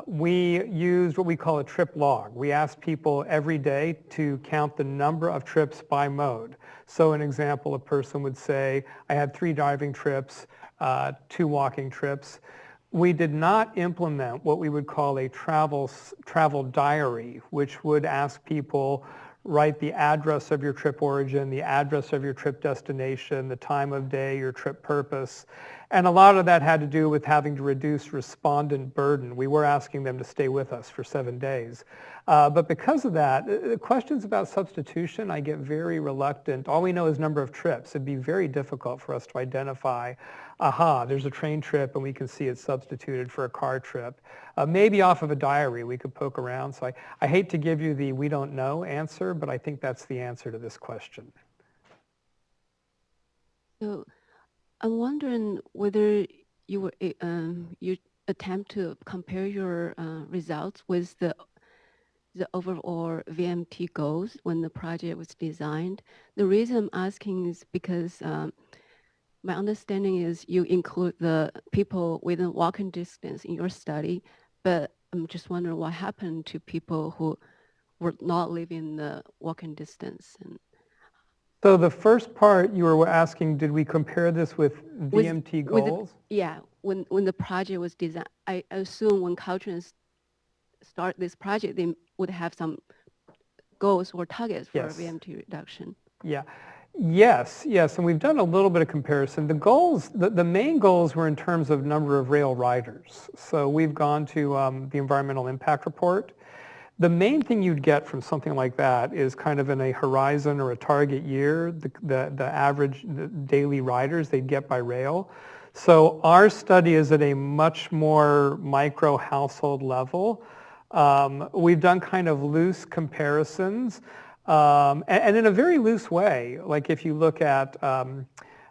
we used what we call a trip log. We asked people every day to count the number of trips by mode. So an example, a person would say, I had 3 driving trips, 2 walking trips. We did not implement what we would call a travel diary, which would ask people, write the address of your trip origin, the address of your trip destination, the time of day, your trip purpose. And a lot of that had to do with having to reduce respondent burden. We were asking them to stay with us for 7 days. But because of that, questions about substitution, I get very reluctant. All we know is number of trips. It'd be very difficult for us to identify, aha, there's a train trip and we can see it's substituted for a car trip. Maybe off of a diary we could poke around. So I hate to give you the we don't know answer, but I think that's the answer to this question. So I'm wondering whether you attempt to compare your results with the overall VMT goals when the project was designed. The reason I'm asking is because my understanding is you include the people within walking distance in your study, but I'm just wondering what happened to people who were not living the walking distance. So the first part you were asking, did we compare this with VMT goals? Yeah, when the project was designed, I assume when Caltrans start this project, they would have some goals or targets for VMT reduction. Yeah. Yes, and we've done a little bit of comparison. The goals, the main goals were in terms of number of rail riders. So we've gone to the environmental impact report. The main thing you'd get from something like that is kind of in a horizon or a target year, the average daily riders they'd get by rail. So our study is at a much more micro household level. We've done kind of loose comparisons. And in a very loose way, like if you look at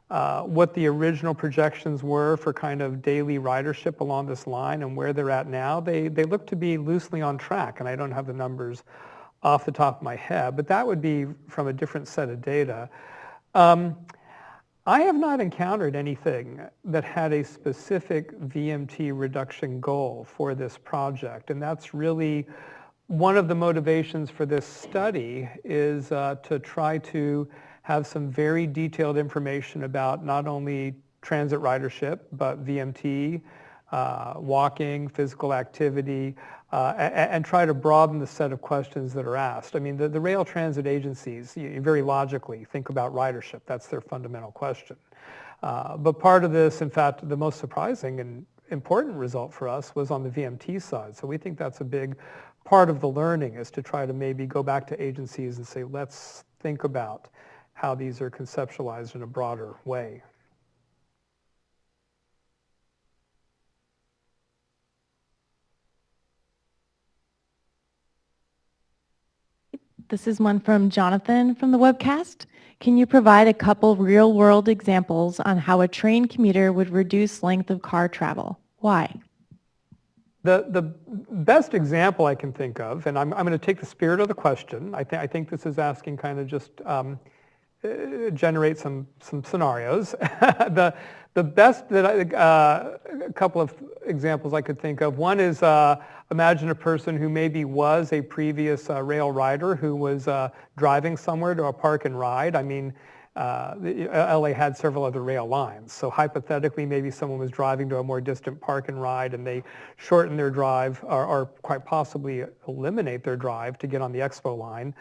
what the original projections were for kind of daily ridership along this line and where they're at now, they look to be loosely on track, and I don't have the numbers off the top of my head, but that would be from a different set of data. I have not encountered anything that had a specific VMT reduction goal for this project, and that's really one of the motivations for this study is to try to have some very detailed information about not only transit ridership, but VMT, walking, physical activity, and try to broaden the set of questions that are asked. I mean, the rail transit agencies, you very logically think about ridership. That's their fundamental question. But part of this, in fact, the most surprising and important result for us was on the VMT side. So we think that's a big part of the learning, is to try to maybe go back to agencies and say, let's think about how these are conceptualized in a broader way. This is one from Jonathan from the webcast. Can you provide a couple real-world examples on how a train commuter would reduce length of car travel? Why? The best example I can think of, and I'm going to take the spirit of the question. I think this is asking kind of just generate some scenarios. The best that a couple of examples I could think of. One is imagine a person who maybe was a previous rail rider who was driving somewhere to a park and ride. I mean, LA had several other rail lines. So hypothetically, maybe someone was driving to a more distant park and ride and they shorten their drive or quite possibly eliminate their drive to get on the Expo line.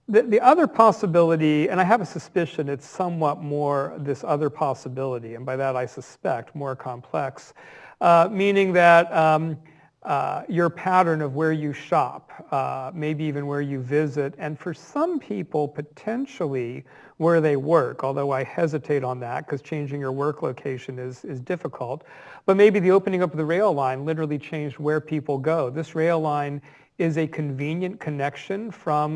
The other possibility, and I have a suspicion it's somewhat more this other possibility, and by that I suspect more complex, meaning that your pattern of where you shop, maybe even where you visit, and for some people potentially where they work, although I hesitate on that because changing your work location is difficult. But maybe the opening up of the rail line literally changed where people go. This rail line is a convenient connection from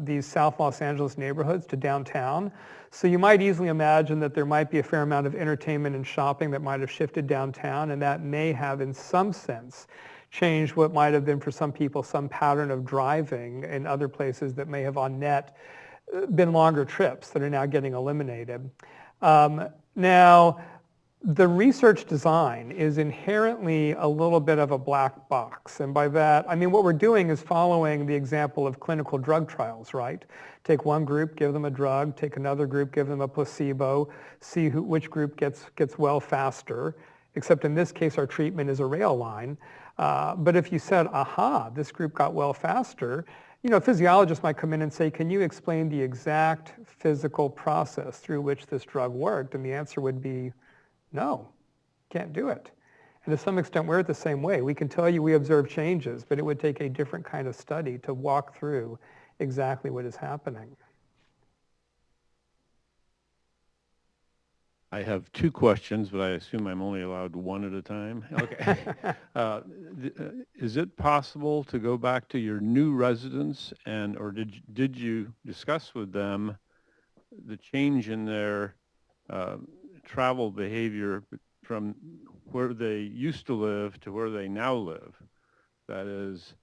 these South Los Angeles neighborhoods to downtown. So you might easily imagine that there might be a fair amount of entertainment and shopping that might have shifted downtown, and that may have in some sense changed what might have been for some people some pattern of driving in other places that may have on net been longer trips that are now getting eliminated. Now, the research design is inherently a little bit of a black box. And by that, I mean, what we're doing is following the example of clinical drug trials, right? Take one group, give them a drug, take another group, give them a placebo, see which group gets well faster, except in this case, our treatment is a rail line. But if you said, aha, this group got well faster, you know, physiologists might come in and say, can you explain the exact physical process through which this drug worked? And the answer would be, no, can't do it. And to some extent, we're the same way. We can tell you we observe changes, but it would take a different kind of study to walk through exactly what is happening. I have two questions, but I assume I'm only allowed one at a time. Okay. Is it possible to go back to your new residents or did you discuss with them the change in their travel behavior from where they used to live to where they now live? That is,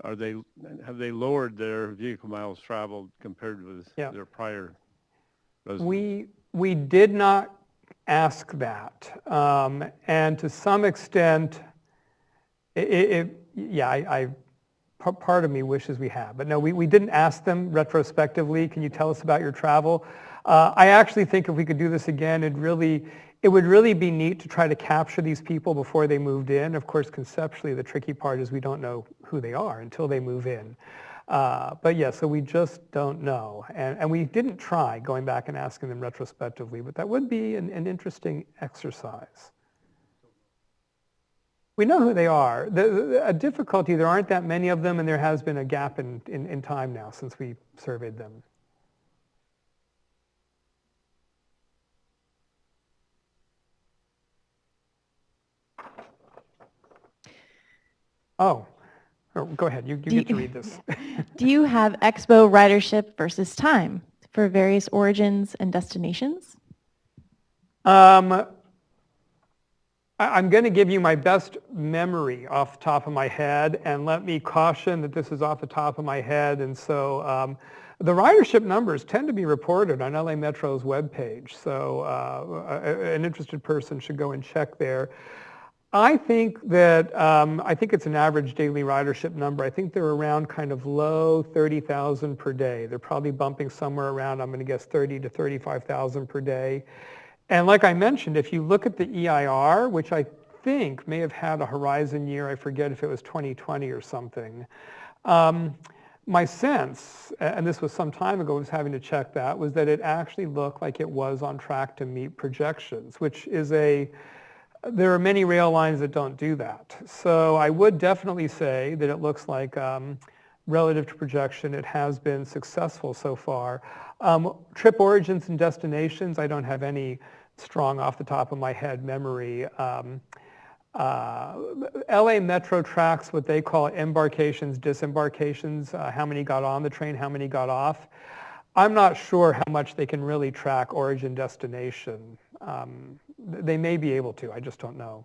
have they lowered their vehicle miles traveled compared with their prior residents? We did not ask that, and to some extent, part of me wishes we had, but no, we didn't ask them retrospectively. Can you tell us about your travel? I actually think if we could do this again, it would really be neat to try to capture these people before they moved in. Of course, conceptually, the tricky part is we don't know who they are until they move in. But yeah, so we just don't know. And we didn't try going back and asking them retrospectively, but that would be an interesting exercise. We know who they are. A difficulty, there aren't that many of them, and there has been a gap in time now since we surveyed them. Oh, go ahead. You get to read this. Do you have Expo ridership versus time for various origins and destinations? I'm going to give you my best memory off the top of my head, and let me caution that this is off the top of my head, and so the ridership numbers tend to be reported on LA Metro's webpage, so an interested person should go and check there. I think that, I think it's an average daily ridership number. I think they're around kind of low 30,000 per day. They're probably bumping somewhere around, I'm going to guess, 30 to 35,000 per day. And like I mentioned, if you look at the EIR, which I think may have had a horizon year, I forget if it was 2020 or something, my sense, and this was some time ago, I was having to check that, was that it actually looked like it was on track to meet projections, which is there are many rail lines that don't do that. So I would definitely say that it looks like relative to projection, it has been successful so far. Trip origins and destinations, I don't have any strong off the top of my head memory. LA Metro tracks what they call embarkations, disembarkations, how many got on the train, how many got off. I'm not sure how much they can really track origin destination. They may be able to, I just don't know.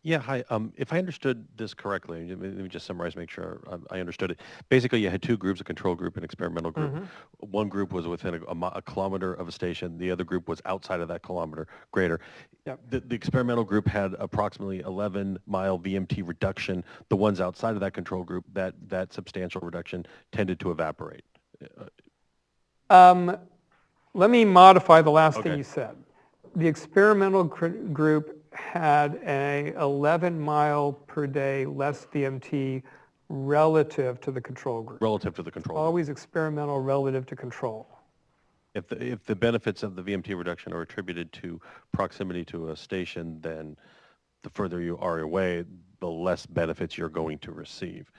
Yeah, hi. If I understood this correctly, let me just summarize, make sure I understood it. Basically, you had two groups, a control group and experimental group. Mm-hmm. One group was within a kilometer of a station. The other group was outside of that kilometer, greater. Yep. The experimental group had approximately 11-mile VMT reduction. The ones outside of that control group, that substantial reduction tended to evaporate. Let me modify the last Okay. thing you said. The experimental group had a 11-mile per day less VMT relative to the control group. Relative to the control group. Always experimental relative to control. If the benefits of the VMT reduction are attributed to proximity to a station, then the further you are away, the less benefits you're going to receive.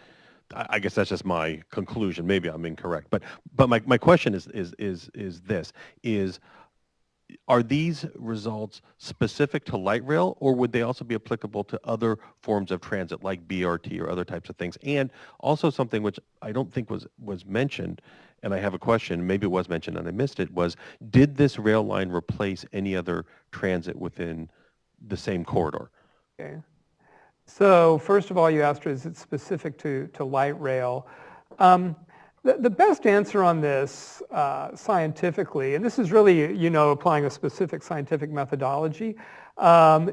I guess that's just my conclusion. Maybe I'm incorrect. But my question is are these results specific to light rail, or would they also be applicable to other forms of transit like BRT or other types of things? And also something which I don't think was mentioned, and I have a question, maybe it was mentioned and I missed it, was did this rail line replace any other transit within the same corridor? Okay. So first of all, you asked, is it specific to light rail? The best answer on this scientifically, and this is really, applying a specific scientific methodology,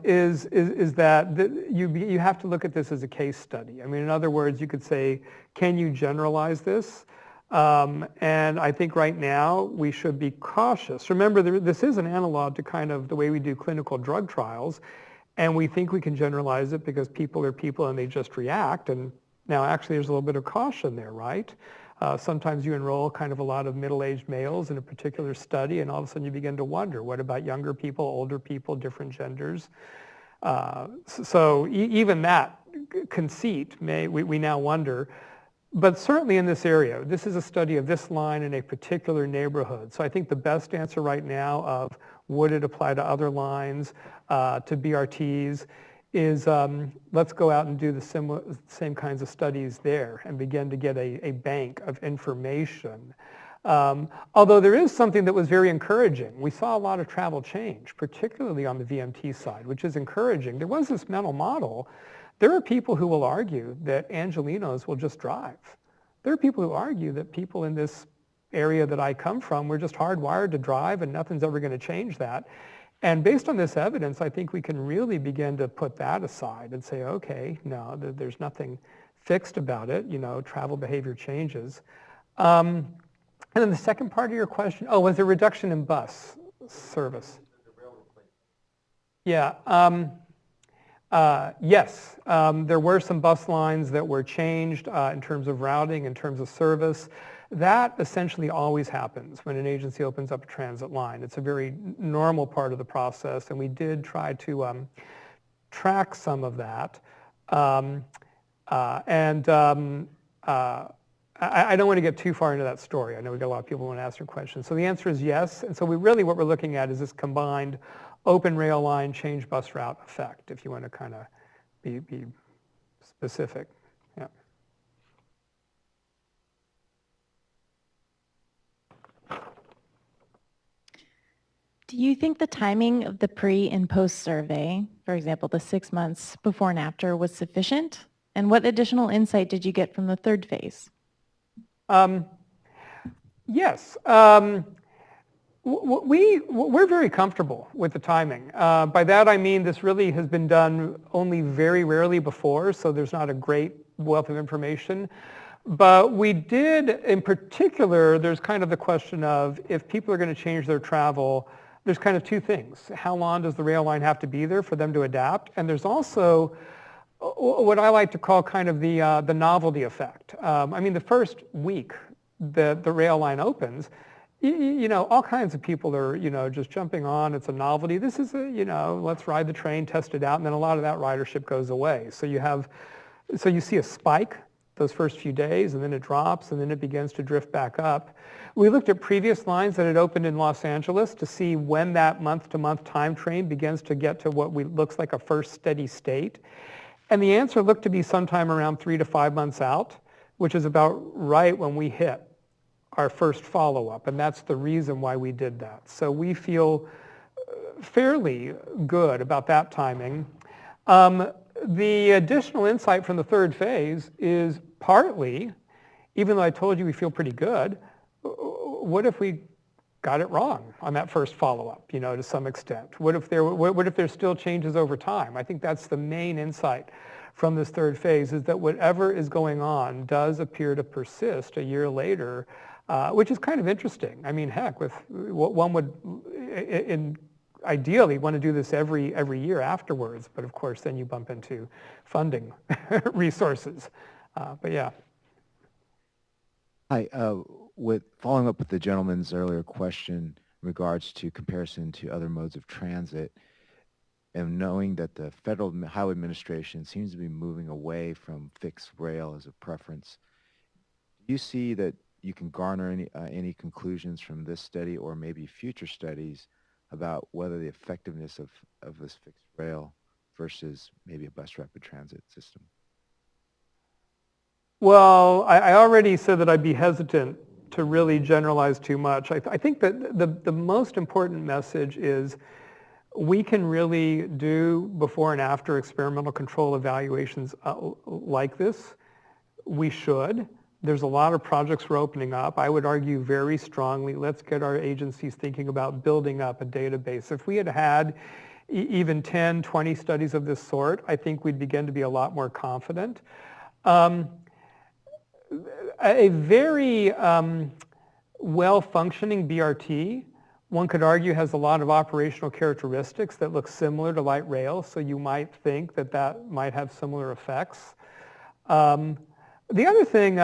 is that you have to look at this as a case study. I mean, in other words, you could say, can you generalize this? And I think right now we should be cautious. Remember, this is an analog to kind of the way we do clinical drug trials, and we think we can generalize it because people are people and they just react. And now actually there's a little bit of caution there, right? Sometimes you enroll kind of a lot of middle-aged males in a particular study, and all of a sudden you begin to wonder, what about younger people, older people, different genders? So even that conceit, we now wonder. But certainly in this area, this is a study of this line in a particular neighborhood. So I think the best answer right now of would it apply to other lines, to BRTs, is let's go out and do the same kinds of studies there and begin to get a bank of information. Although there is something that was very encouraging. We saw a lot of travel change, particularly on the VMT side, which is encouraging. There was this mental model. There are people who will argue that Angelenos will just drive. There are people who argue that people in this area that I come from, we're just hardwired to drive and nothing's ever going to change that. And based on this evidence, I think we can really begin to put that aside and say, okay, no, there's nothing fixed about it. Travel behavior changes. And then the second part of your question, was there reduction in bus service? Yeah. Yes, there were some bus lines that were changed in terms of routing, in terms of service. That essentially always happens when an agency opens up a transit line. It's a very normal part of the process, and we did try to track some of that. I don't want to get too far into that story. I know we've got a lot of people who want to ask their questions. So the answer is yes. And so what we're looking at is this combined open rail line, change bus route effect, if you want to kind of be specific. Yeah. Do Do you think the timing of the pre and post survey, for example, the 6 months before and after, was sufficient? And what additional insight did you get from the third phase? Yes. We're very comfortable with the timing. By that I mean this really has been done only very rarely before, so there's not a great wealth of information. But we did, in particular, there's kind of the question of if people are going to change their travel, there's kind of two things. How long does the rail line have to be there for them to adapt? And there's also what I like to call kind of the novelty effect. I mean, the first week that the rail line opens, you know, all kinds of people are, you know, just jumping on. It's a novelty. This is a, you know, let's ride the train, test it out, and then a lot of that ridership goes away. So you see a spike those first few days, and then it drops, and then it begins to drift back up. We looked at previous lines that had opened in Los Angeles to see when that month-to-month time frame begins to get to what looks like a first steady state. And the answer looked to be sometime around 3 to 5 months out, which is about right when we hit our first follow-up, and that's the reason why we did that. So we feel fairly good about that timing. The additional insight from the third phase is partly, even though I told you we feel pretty good, what if we got it wrong on that first follow-up, you know, to some extent? What if there still changes over time? I think that's the main insight from this third phase, is that whatever is going on does appear to persist a year later, which is kind of interesting. I mean, heck, with one would ideally want to do this every year afterwards, but of course then you bump into funding resources. But yeah. Hi, with following up with the gentleman's earlier question in regards to comparison to other modes of transit, and knowing that the Federal Highway Administration seems to be moving away from fixed rail as a preference, do you see that you can garner any conclusions from this study or maybe future studies about whether the effectiveness of this fixed rail versus maybe a bus rapid transit system? Well, I already said that I'd be hesitant to really generalize too much. I think that the most important message is we can really do before and after experimental control evaluations like this. We should. There's a lot of projects we're opening up. I would argue very strongly, let's get our agencies thinking about building up a database. If we had even 10, 20 studies of this sort, I think we'd begin to be a lot more confident. A very well-functioning BRT, one could argue, has a lot of operational characteristics that look similar to light rail, so you might think that that might have similar effects. The other thing,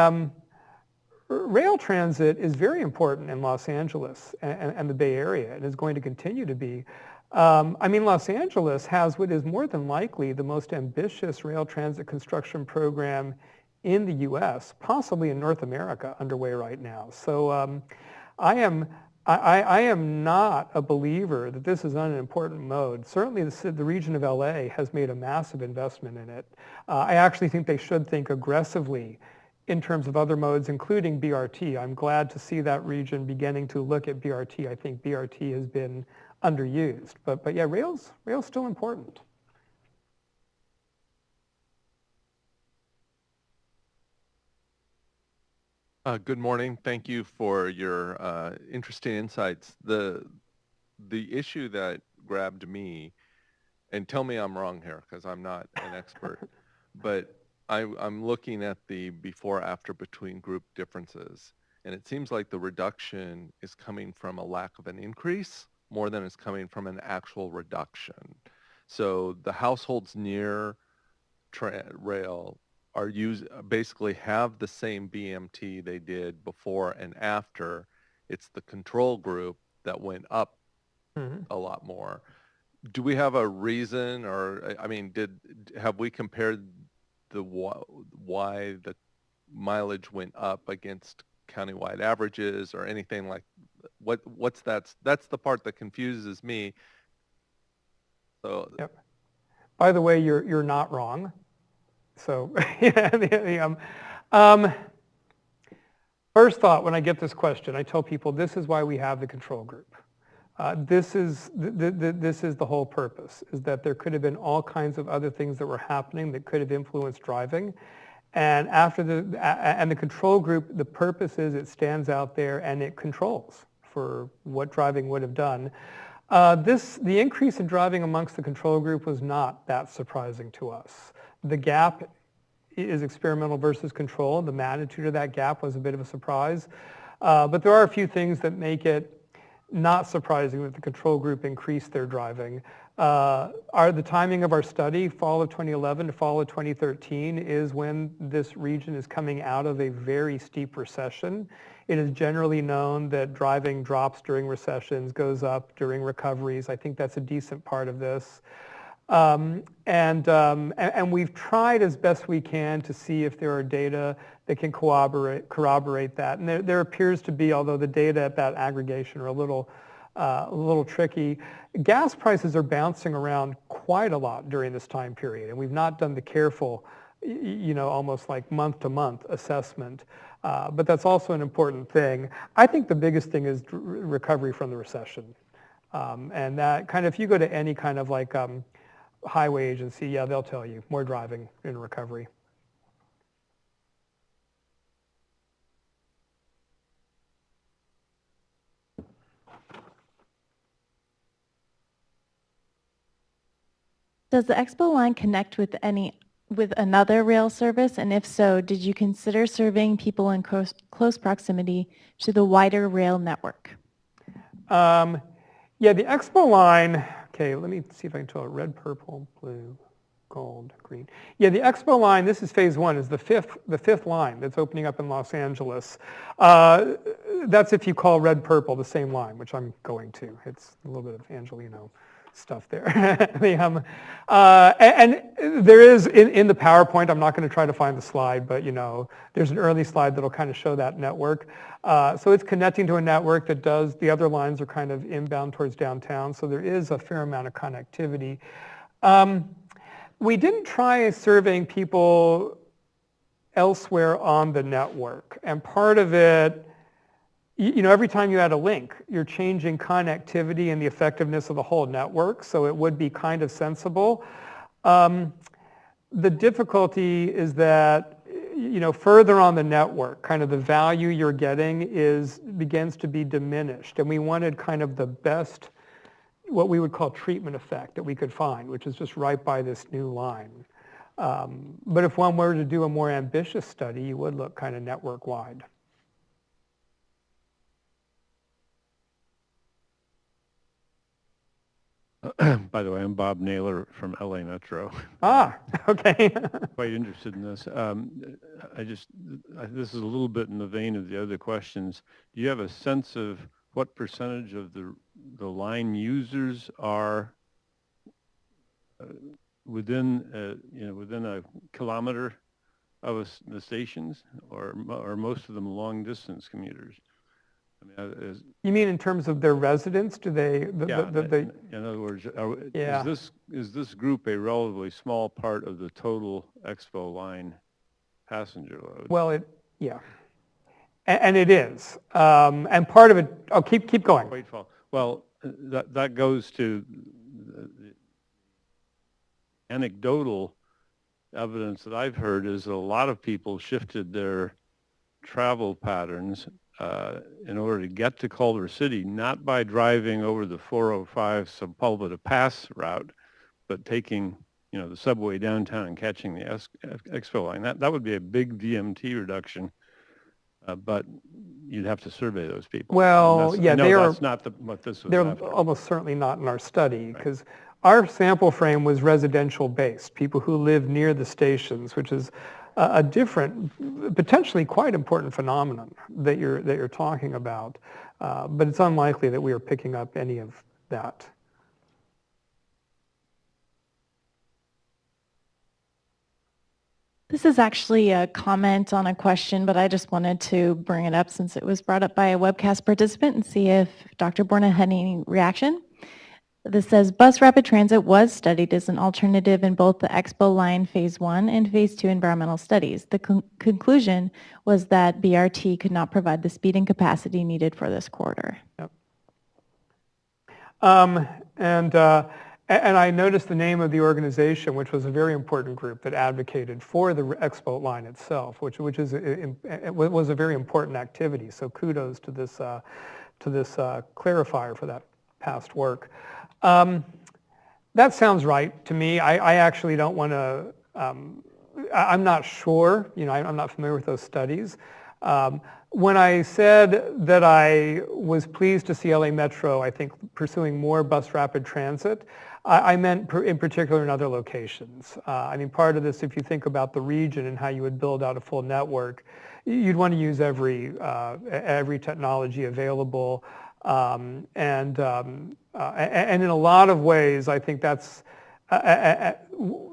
rail transit is very important in Los Angeles and the Bay Area, and is going to continue to be. I mean, Los Angeles has what is more than likely the most ambitious rail transit construction program in the U.S., possibly in North America, underway right now. So I am not a believer that this is not an important mode. Certainly the region of LA has made a massive investment in it. I actually think they should think aggressively in terms of other modes, including BRT. I'm glad to see that region beginning to look at BRT. I think BRT has been underused. But yeah, rail's still important. Good morning. Thank you for your interesting insights. The issue that grabbed me, and tell me I'm wrong here because I'm not an expert, but I'm looking at the before-after between group differences, and it seems like the reduction is coming from a lack of an increase more than it's coming from an actual reduction. So the households near rail are basically have the same BMT they did before and after. It's the control group that went up a lot more. Do we have a reason, or I mean, have we compared why the mileage went up against countywide averages or anything like what's that's the part that confuses me. So yep. By the way, you're not wrong. So first thought when I get this question, I tell people this is why we have the control group. This is the whole purpose, is that there could have been all kinds of other things that were happening that could have influenced driving. And after the control group, the purpose is it stands out there and it controls for what driving would have done. The increase in driving amongst the control group was not that surprising to us. The gap is experimental versus control. The magnitude of that gap was a bit of a surprise. But there are a few things that make it not surprising that the control group increased their driving. The timing of our study, fall of 2011 to fall of 2013, is when this region is coming out of a very steep recession. It is generally known that driving drops during recessions, goes up during recoveries. I think that's a decent part of this. And we've tried as best we can to see if there are data that can corroborate that. And there appears to be, although the data at that aggregation are a little tricky. Gas prices are bouncing around quite a lot during this time period, and we've not done the careful, almost like month-to-month assessment. But that's also an important thing. I think the biggest thing is recovery from the recession. And that kind of, if you go to any kind of like highway agency, yeah, they'll tell you more driving in recovery. Does the Expo line connect with another rail service? And if so, did you consider serving people in close proximity to the wider rail network? Yeah, the Expo line, okay, let me see if I can tell it, red, purple, blue, gold, green. Yeah, the Expo line, this is phase one, is the fifth line that's opening up in Los Angeles. That's if you call red, purple the same line, which I'm going to. It's a little bit of Angelino stuff there. And there is, in the PowerPoint, I'm not going to try to find the slide, but there's an early slide that'll kind of show that network. So it's connecting to a network that does, the other lines are kind of inbound towards downtown, so there is a fair amount of connectivity. We didn't try surveying people elsewhere on the network, and part of it, every time you add a link, you're changing connectivity and the effectiveness of the whole network, so it would be kind of sensible. The difficulty is that, further on the network, kind of the value you're getting begins to be diminished, and we wanted kind of the best, what we would call treatment effect that we could find, which is just right by this new line. But if one were to do a more ambitious study, you would look kind of network-wide. By the way, I'm Bob Naylor from LA Metro. Ah, okay. Quite interested in this. This is a little bit in the vein of the other questions. Do you have a sense of what percentage of the line users are within a kilometer of the stations, or most of them long distance commuters? I mean, you mean in terms of their residence? Do they? In other words, is this group a relatively small part of the total Expo line passenger load? Well, and it is, and part of it. Oh, keep going. Well, that goes to the anecdotal evidence that I've heard is that a lot of people shifted their travel patterns in order to get to Culver City, not by driving over the 405 Sepulveda Pass route, but taking the subway downtown and catching the Expo line. That would be a big VMT reduction, but you'd have to survey those people. Well, yeah, that's not what this was. They're after. almost certainly not in our study, because our sample frame was residential based, people who live near the stations, which is a different, potentially quite important phenomenon that you're talking about, but it's unlikely that we are picking up any of that. This is actually a comment on a question, but I just wanted to bring it up since it was brought up by a webcast participant and see if Dr. Borna had any reaction. This says, bus rapid transit was studied as an alternative in both the Expo line phase 1 and phase 2 environmental studies. The conclusion was that BRT could not provide the speed and capacity needed for this corridor. Yep. And I noticed the name of the organization, which was a very important group that advocated for the expo line itself, which was a very important activity. So kudos to this clarifier for that past work. That sounds right to me. I actually don't want to. I'm not sure. I'm not familiar with those studies. When I said that I was pleased to see LA Metro, I think, pursuing more bus rapid transit, I meant in particular in other locations. I mean, part of this, if you think about the region and how you would build out a full network, you'd want to use every technology available. And in a lot of ways, I think that's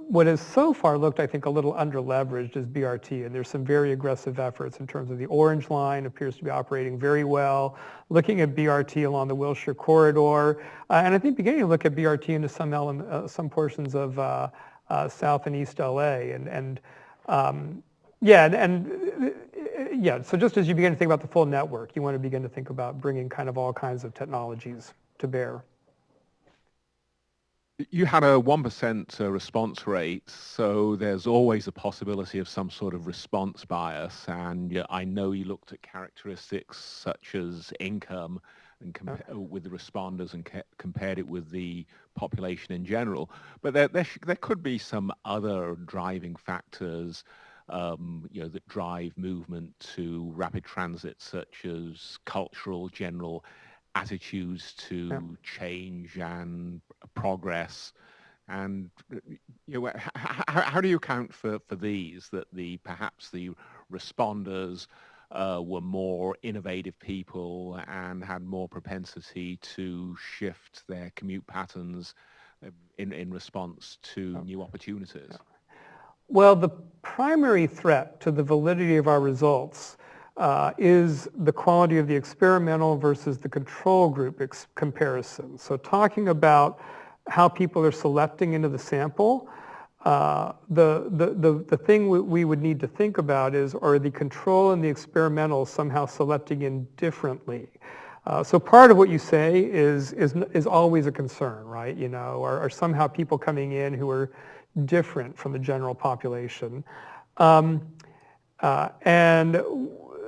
what has so far looked, I think, a little under-leveraged is BRT, and there's some very aggressive efforts in terms of the Orange Line appears to be operating very well, looking at BRT along the Wilshire Corridor, and I think beginning to look at BRT into some portions of South and East LA, so just as you begin to think about the full network, you want to begin to think about bringing kind of all kinds of technologies to bear. You had a 1% response rate, so there's always a possibility of some sort of response bias. And I know you looked at characteristics such as income and with the responders and compared it with the population in general. But there could be some other driving factors, that drive movement to rapid transit, such as cultural, general attitudes to change and progress, and how do you account for these? That perhaps the responders were more innovative people and had more propensity to shift their commute patterns in response to new opportunities. Well, the primary threat to the validity of our results is the quality of the experimental versus the control group comparison. So talking about how people are selecting into the sample, the thing we would need to think about is, are the control and the experimental somehow selecting in differently? So part of what you say is always a concern, right? Are somehow people coming in who are different from the general population? And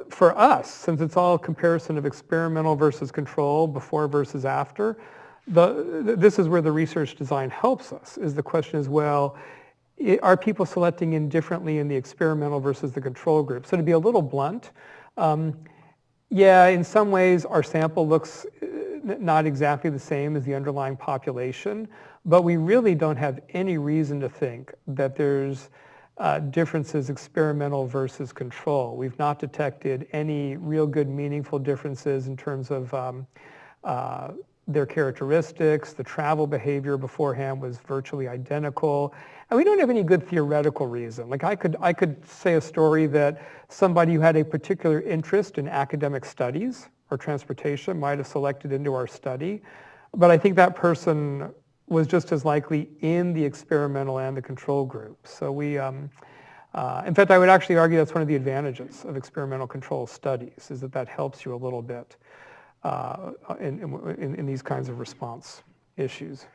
for us, since it's all a comparison of experimental versus control, before versus after, this is where the research design helps us, is the question is, well, are people selecting in differently in the experimental versus the control group? So to be a little blunt, in some ways our sample looks not exactly the same as the underlying population, but we really don't have any reason to think that there's differences experimental versus control. We've not detected any real good meaningful differences in terms of their characteristics. The travel behavior beforehand was virtually identical. And we don't have any good theoretical reason. Like I could say a story that somebody who had a particular interest in academic studies or transportation might have selected into our study, but I think that person was just as likely in the experimental and the control group. So we, in fact, I would actually argue that's one of the advantages of experimental control studies, is that helps you a little bit in these kinds of response issues.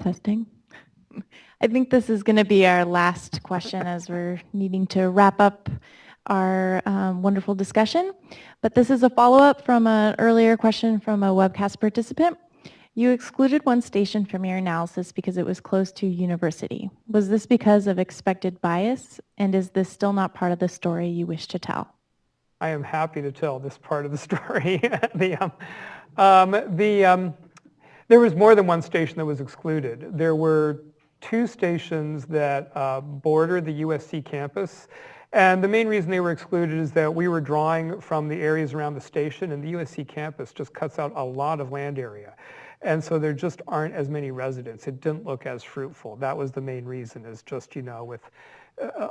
Testing. I think this is going to be our last question as we're needing to wrap up our wonderful discussion. But this is a follow-up from an earlier question from a webcast participant. You excluded one station from your analysis because it was close to university. Was this because of expected bias? And is this still not part of the story you wish to tell? I am happy to tell this part of the story. There was more than one station that was excluded. There were two stations that border the USC campus. And the main reason they were excluded is that we were drawing from the areas around the station, and the USC campus just cuts out a lot of land area. And so there just aren't as many residents. It didn't look as fruitful. That was the main reason, is just, with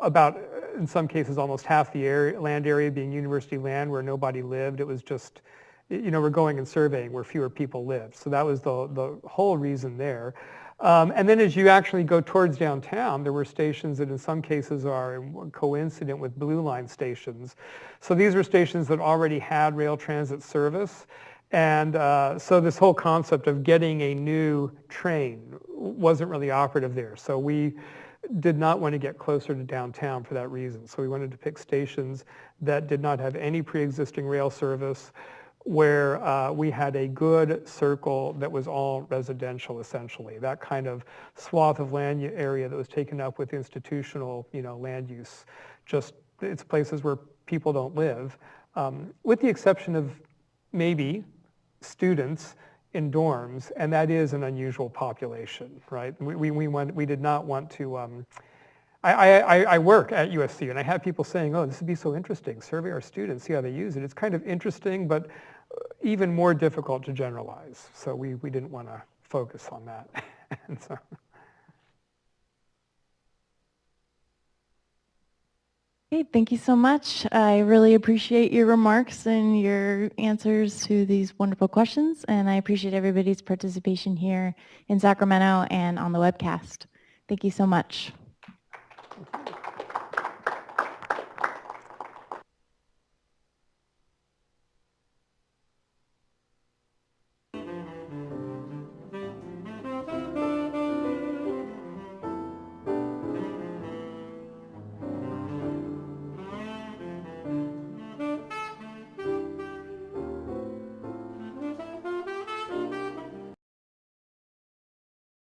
about, in some cases, almost half the land area being university land where nobody lived. It was just, we're going and surveying where fewer people live. So that was the whole reason there. And then as you actually go towards downtown, there were stations that in some cases are coincident with Blue Line stations. So these were stations that already had rail transit service. And so this whole concept of getting a new train wasn't really operative there. So we did not want to get closer to downtown for that reason. So we wanted to pick stations that did not have any pre-existing rail service, where we had a good circle that was all residential, essentially. That kind of swath of land area that was taken up with institutional, land use. Just, it's places where people don't live, with the exception of maybe students in dorms, and that is an unusual population, right? We did not want to. I work at USC, and I have people saying, "Oh, this would be so interesting. Survey our students, see how they use it." It's kind of interesting, but even more difficult to generalize. So we didn't want to focus on that. And so. Okay, thank you so much. I really appreciate your remarks and your answers to these wonderful questions, and I appreciate everybody's participation here in Sacramento and on the webcast. Thank you so much. Thank you.